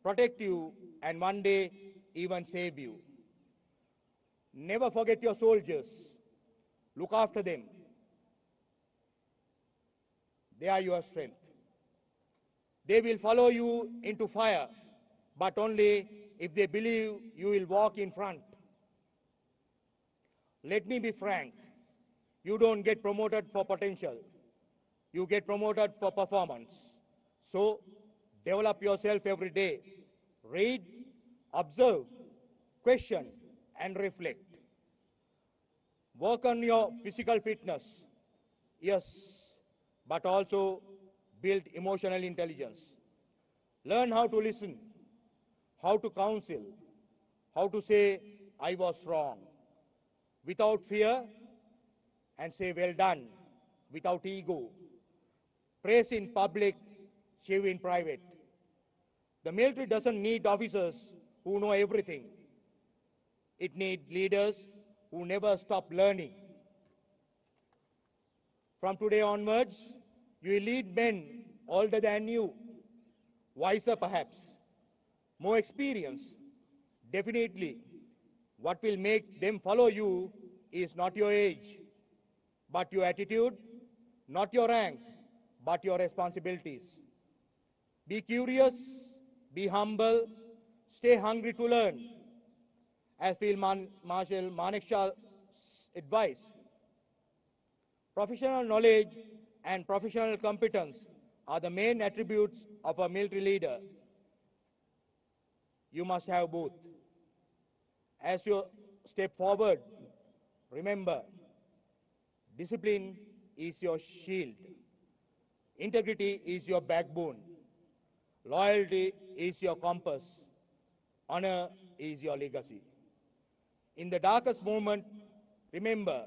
protect you, and one day even save you. Never forget your soldiers. Look after them. They are your strength. They will follow you into fire, but only if they believe you will walk in front. Let me be frank. You don't get promoted for potential. You get promoted for performance. So, develop yourself every day. Read, observe, question, and reflect. Work on your physical fitness. Yes, but also build emotional intelligence. Learn how to listen, how to counsel, how to say, I was wrong, without fear, and say, well done, without ego. Praise in public, shame in private. The military doesn't need officers who know everything. It needs leaders who never stop learning. From today onwards, you will lead men older than you, wiser perhaps, more experienced. Definitely, what will make them follow you is not your age, but your attitude, not your rank, but your responsibilities. Be curious, be humble, stay hungry to learn. As Field Marshal Manekshaw's advice, professional knowledge and professional competence are the main attributes of a military leader. You must have both. As you step forward, remember, discipline is your shield. Integrity is your backbone. Loyalty is your compass. Honor is your legacy. In the darkest moment, remember,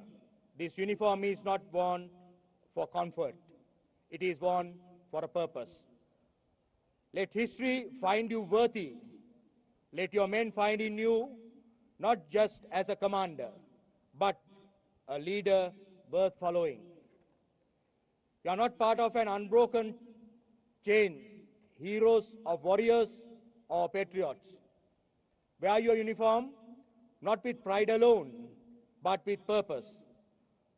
this uniform is not worn for comfort. It is worn for a purpose. Let history find you worthy. Let your men find in you not just as a commander, but a leader worth following. You are not part of an unbroken chain, heroes or warriors or patriots. Wear your uniform not with pride alone, but with purpose.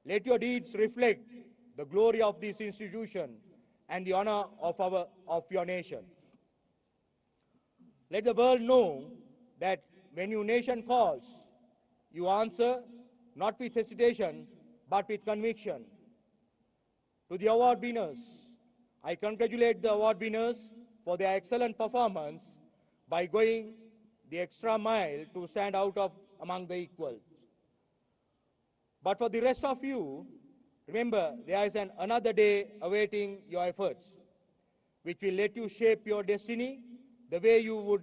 Let your deeds reflect the glory of this institution and the honor of your nation. Let the world know that when your nation calls, you answer not with hesitation, but with conviction. To the award winners, I congratulate the award winners for their excellent performance by going the extra mile to stand out among the equals. But for the rest of you, remember there is another day awaiting your efforts, which will let you shape your destiny the way you would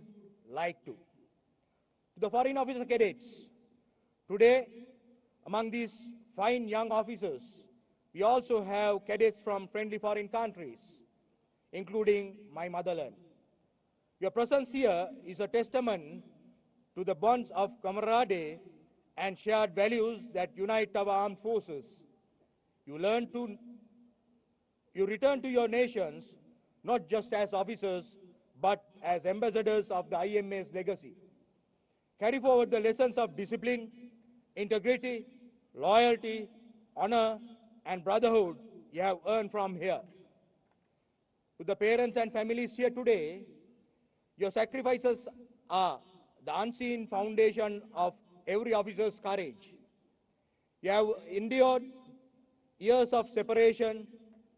like to. To the foreign officer cadets, today among these fine young officers, we also have cadets from friendly foreign countries, including my motherland. Your presence here is a testament to the bonds of camaraderie and shared values that unite our armed forces. You return to your nations not just as officers, but as ambassadors of the IMA's legacy. Carry forward the lessons of discipline, integrity, loyalty, honor, and brotherhood you have earned from here. To the parents and families here today, Your sacrifices are the unseen foundation of every officer's courage. You have endured years of separation,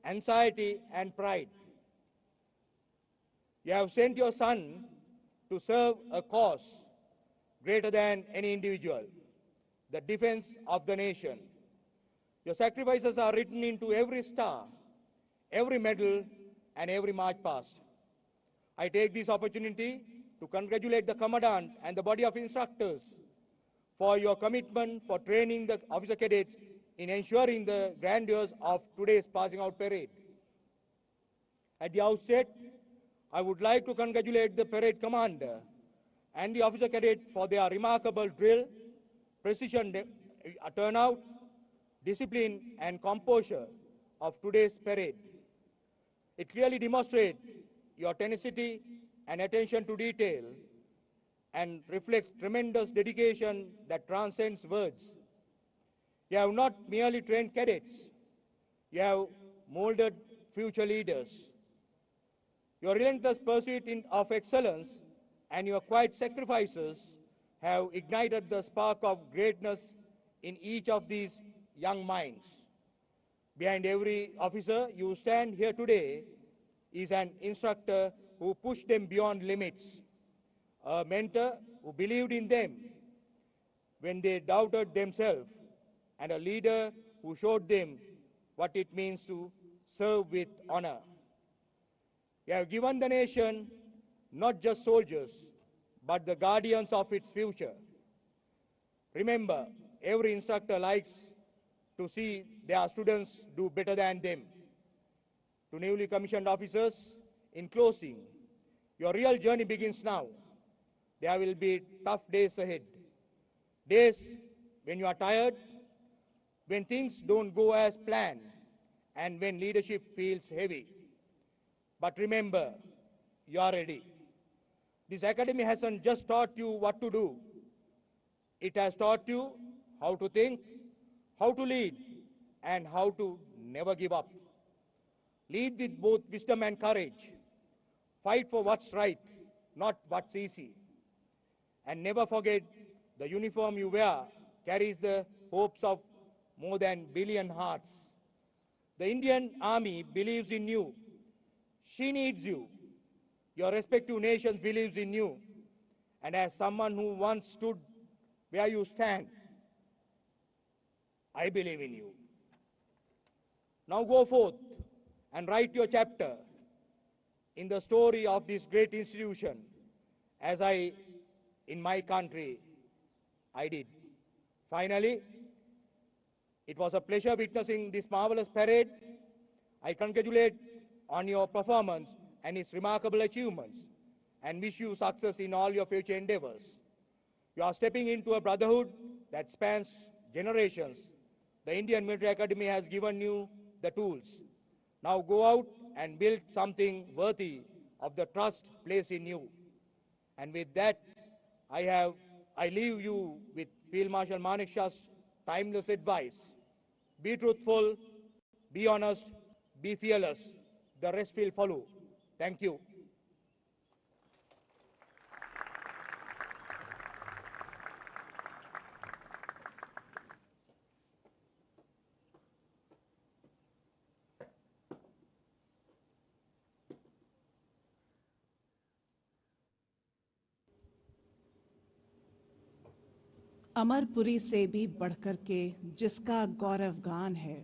anxiety, and pride. You have sent your son to serve a cause greater than any individual, the defense of the nation. Your sacrifices are written into every star, every medal, and every march past. I take this opportunity to congratulate the Commandant and the body of instructors for your commitment for training the officer cadets in ensuring the grandeur of today's passing out parade. At the outset, I would like to congratulate the parade commander and the officer cadet for their remarkable drill, precision turnout, discipline, and composure of today's parade. It clearly demonstrates your tenacity and attention to detail and reflects tremendous dedication that transcends words. You have not merely trained cadets, you have molded future leaders. Your relentless pursuit of excellence and your quiet sacrifices have ignited the spark of greatness in each of these young minds. Behind every officer you stand here today is an instructor who pushed them beyond limits, a mentor who believed in them when they doubted themselves, and a leader who showed them what it means to serve with honor. You have given the nation not just soldiers, but the guardians of its future. Remember, every instructor likes to see their students do better than them. To newly commissioned officers, in closing, your real journey begins now. There will be tough days ahead. Days when you are tired, when things don't go as planned, and when leadership feels heavy. But remember, you are ready. This academy hasn't just taught you what to do. It has taught you how to think, how to lead, and how to never give up. Lead with both wisdom and courage. Fight for what's right, not what's easy. And never forget, the uniform you wear carries the hopes of more than a billion hearts. The Indian Army believes in you. She needs you. Your respective nations believes in you. And as someone who once stood where you stand, I believe in you. Now go forth and write your chapter in the story of this great institution, as in my country, I did. Finally, it was a pleasure witnessing this marvelous parade. I congratulate on your performance and its remarkable achievements, and wish you success in all your future endeavors. You are stepping into a brotherhood that spans generations. The Indian Military Academy has given you the tools. Now go out and build something worthy of the trust placed in you. And with that, I leave you with Field Marshal Manik Shah's timeless advice. Be truthful, be honest, be fearless. The rest will follow. Thank you. Amarpuri से भी बढ़कर के जिसका गौरव गान है,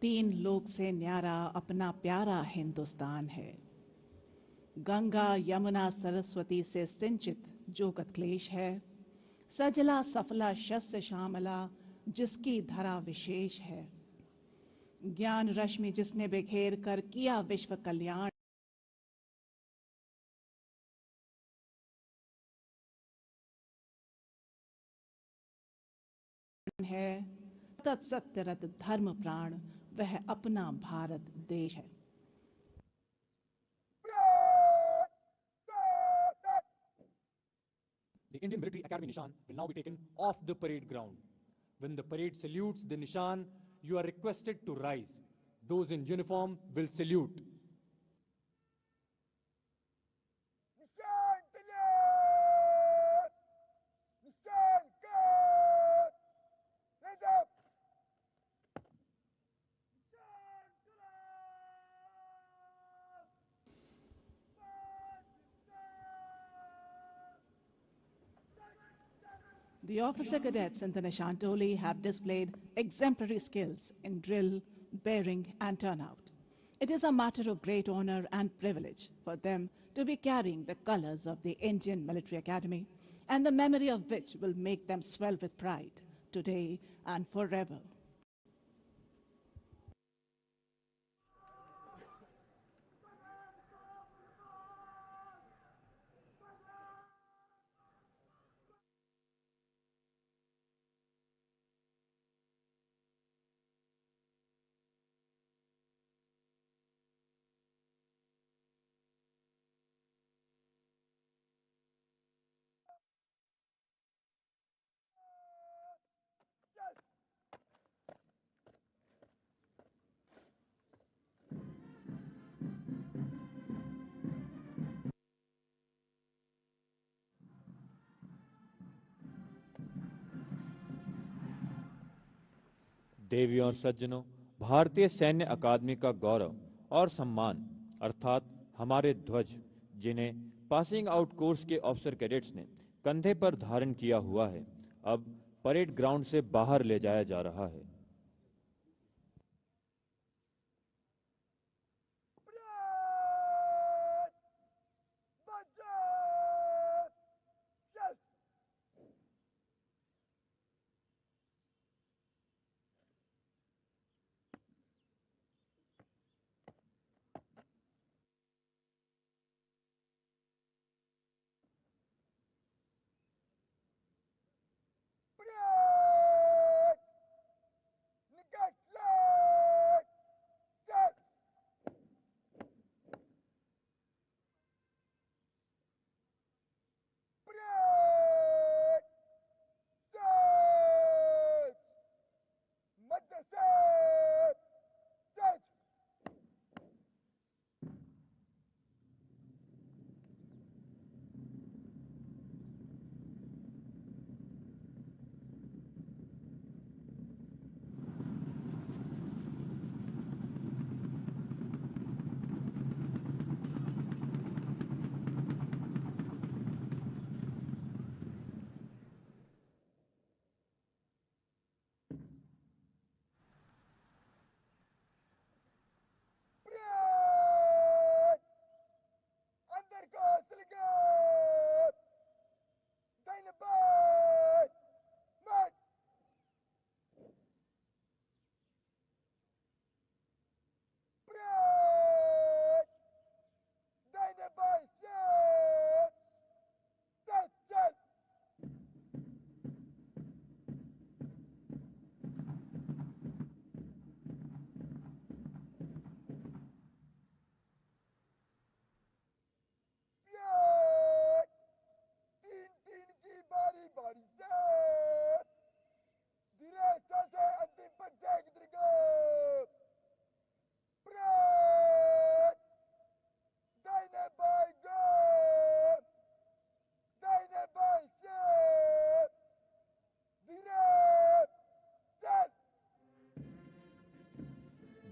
तीन लोक से न्यारा अपना प्यारा हिंदुस्तान है। गंगा यमुना सरस्वती से सिंचित जो गतक्लेश है, सजला सफला शस्य श्यामला जिसकी धरा विशेष है। ज्ञान रश्मि जिसने बिखेर कर किया विश्व कल्याण है। तत्सत्यरत धर्म प्राण वह अपना भारत देश है। The Indian Military Academy Nishan will now be taken off the parade ground. When the parade salutes the Nishan, you are requested to rise. Those in uniform will salute. Nishan! The officer cadets in the Nishantoli have displayed exemplary skills in drill, bearing, and turnout. It is a matter of great honor and privilege for them to be carrying the colors of the Indian Military Academy, and the memory of which will make them swell with pride today and forever. देवियों और सज्जनों, भारतीय सैन्य अकादमी का गौरव और सम्मान अर्थात हमारे ध्वज, जिन्हें पासिंग आउट कोर्स के ऑफिसर कैडेट्स ने कंधे पर धारण किया हुआ है, अब परेड ग्राउंड से बाहर ले जाया जा रहा है।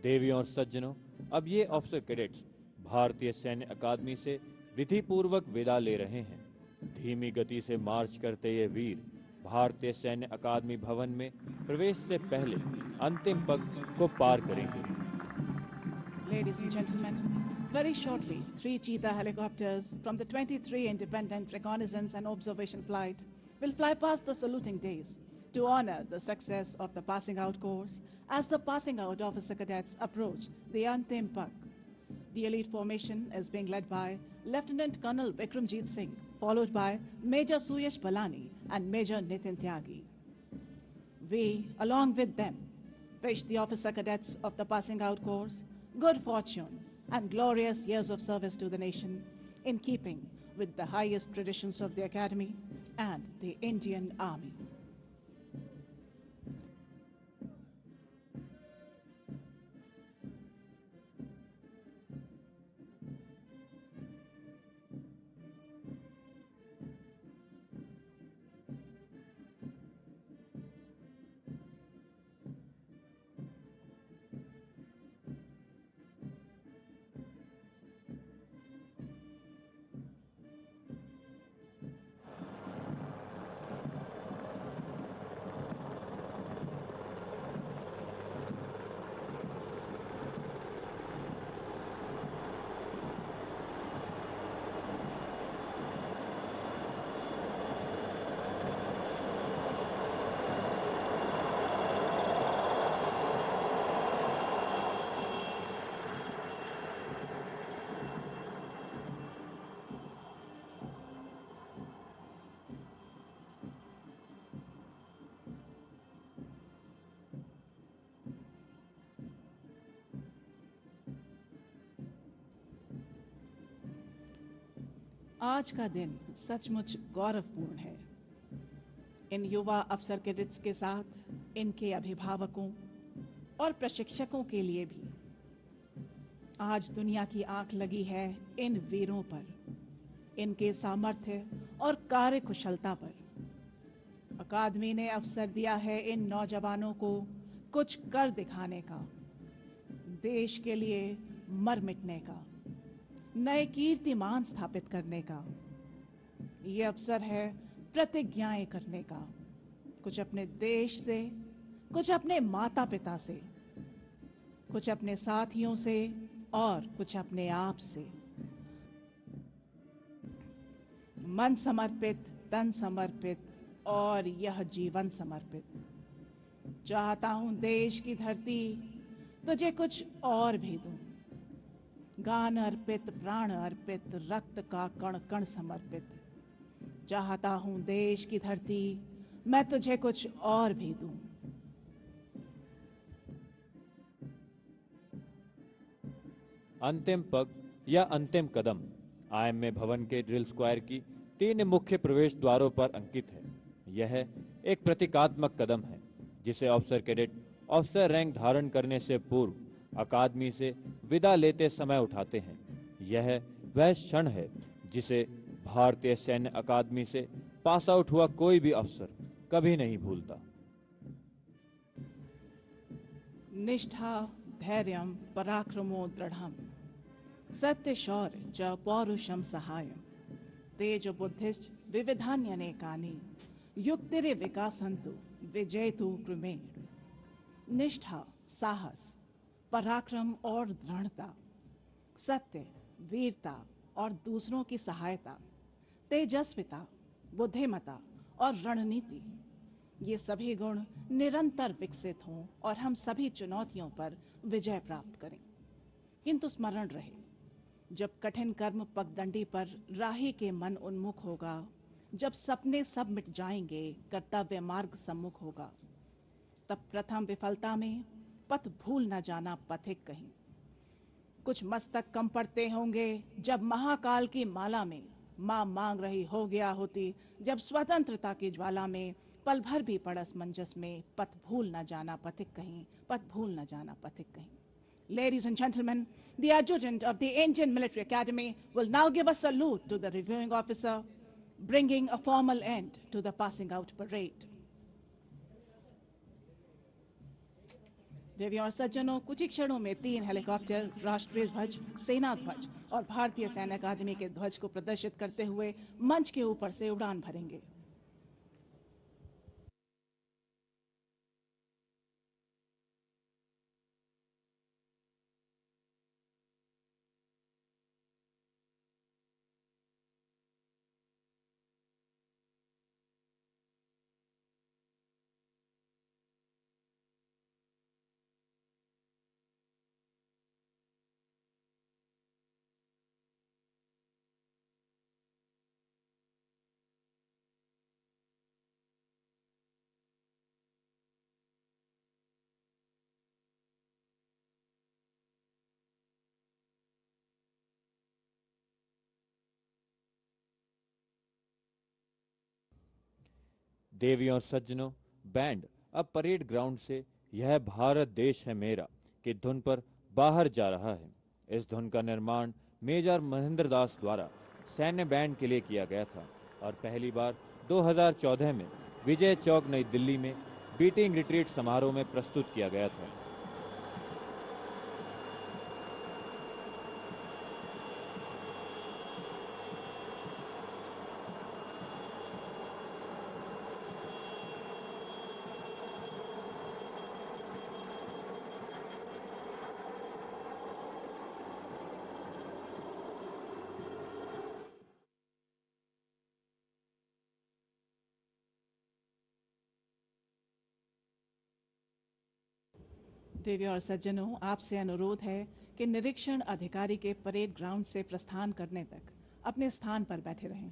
देवियों और सज्जनों, अब ये ऑफिसर कैडेट्स भारतीय सैन्य अकादमी से विधि पूर्वक विदा ले रहे हैं। धीमी गति से मार्च करते ये वीर भारतीय सैन्य अकादमी भवन में प्रवेश से पहले अंतिम पग को पार करेंगे। Ladies and gentlemen, very shortly, 3 Cheetah helicopters from the 23 Independent Reconnaissance and Observation Flight will fly past the saluting days to honor the success of the passing out course as the passing out officer cadets approach the Antim Pak. The elite formation is being led by Lieutenant Colonel Vikramjit Singh, followed by Major Suyash Balani and Major Nitin Tyagi. We, along with them, wish the officer cadets of the passing out course good fortune and glorious years of service to the nation in keeping with the highest traditions of the Academy and the Indian Army. आज का दिन सचमुच गौरवपूर्ण है। इन युवा अफसर cadets के साथ इनके अभिभावकों और प्रशिक्षकों के लिए भी आज दुनिया की आंख लगी है इन वीरों पर, इनके सामर्थ्य और कार्यकुशलता पर। अकादमी ने अवसर दिया है इन नौजवानों को कुछ कर दिखाने का, देश के लिए मर मिटने का, नए कीर्तिमान स्थापित करने का। ये अवसर है प्रतिज्ञाएं करने का, कुछ अपने देश से, कुछ अपने माता पिता से, कुछ अपने साथियों से और कुछ अपने आप से। मन समर्पित, तन समर्पित और यह जीवन समर्पित। चाहता हूं देश की धरती तुझे कुछ और भी दूं, गान अर्पित, प्राण अर्पित, रक्त का कण कण समर्पित। चाहता हूं देश की धरती मैं तुझे कुछ और भी दूं। अंतिम पग या अंतिम कदम आईएमए भवन के ड्रिल स्क्वायर की 3 मुख्य प्रवेश द्वारों पर अंकित है। यह एक प्रतीकात्मक कदम है जिसे अफसर कैडेट अफसर रैंक धारण करने से पूर्व अकादमी से विदा लेते समय उठाते हैं। यह वह क्षण है जिसे भारतीय सैन्य अकादमी से पास आउट हुआ कोई भी अफसर कभी नहीं भूलता। निष्ठा धैर्यं पराक्रमो दृढ़म् सत्य शौर्य च पौरुषम सहायम तेज बुद्धिश्च विविधान्यनेकानि युक्तिरे विकासन्तु विजयतु क्रमेण। निष्ठा, साहस, पराक्रम और दृढ़ता, सत्य, वीरता और दूसरों की सहायता, तेजस्विता, बुद्धिमता और रणनीति, ये सभी गुण निरंतर विकसित हों और हम सभी चुनौतियों पर विजय प्राप्त करें। किंतु स्मरण रहे, जब कठिन कर्म पगडंडी पर राही के मन उन्मुख होगा, जब सपने सब मिट जाएंगे, कर्तव्य मार्ग सम्मुख होगा, तब प्रथम विफलता में पथ भूल न जाना पथिक कहीं। कुछ मस्तक कम पड़ते होंगे जब महाकाल की माला में मां मांग रही हो गया होती, जब स्वतंत्रता की ज्वाला में पल भर भी पड़स मंजस में पथ भूल न जाना पथिक कहीं, पथ भूल न जाना पथिक कहीं। Ladies and gentlemen, the adjutant of the Indian Military Academy will now give a salute to the reviewing officer, bringing a formal end to the passing out parade. देवियों और सज्जनों, कुछ ही क्षणों में 3 हेलीकॉप्टर राष्ट्रीय ध्वज, सेना ध्वज और भारतीय सैन्य अकादमी के ध्वज को प्रदर्शित करते हुए मंच के ऊपर से उड़ान भरेंगे। देवियों और सज्जनों, बैंड अब परेड ग्राउंड से यह भारत देश है मेरा की धुन पर बाहर जा रहा है। इस धुन का निर्माण मेजर महेंद्र दास द्वारा सैन्य बैंड के लिए किया गया था और पहली बार 2014 में विजय चौक नई दिल्ली में बीटिंग रिट्रीट समारोह में प्रस्तुत किया गया था। देवियों और सज्जनों, आपसे अनुरोध है कि निरीक्षण अधिकारी के परेड ग्राउंड से प्रस्थान करने तक अपने स्थान पर बैठे रहें।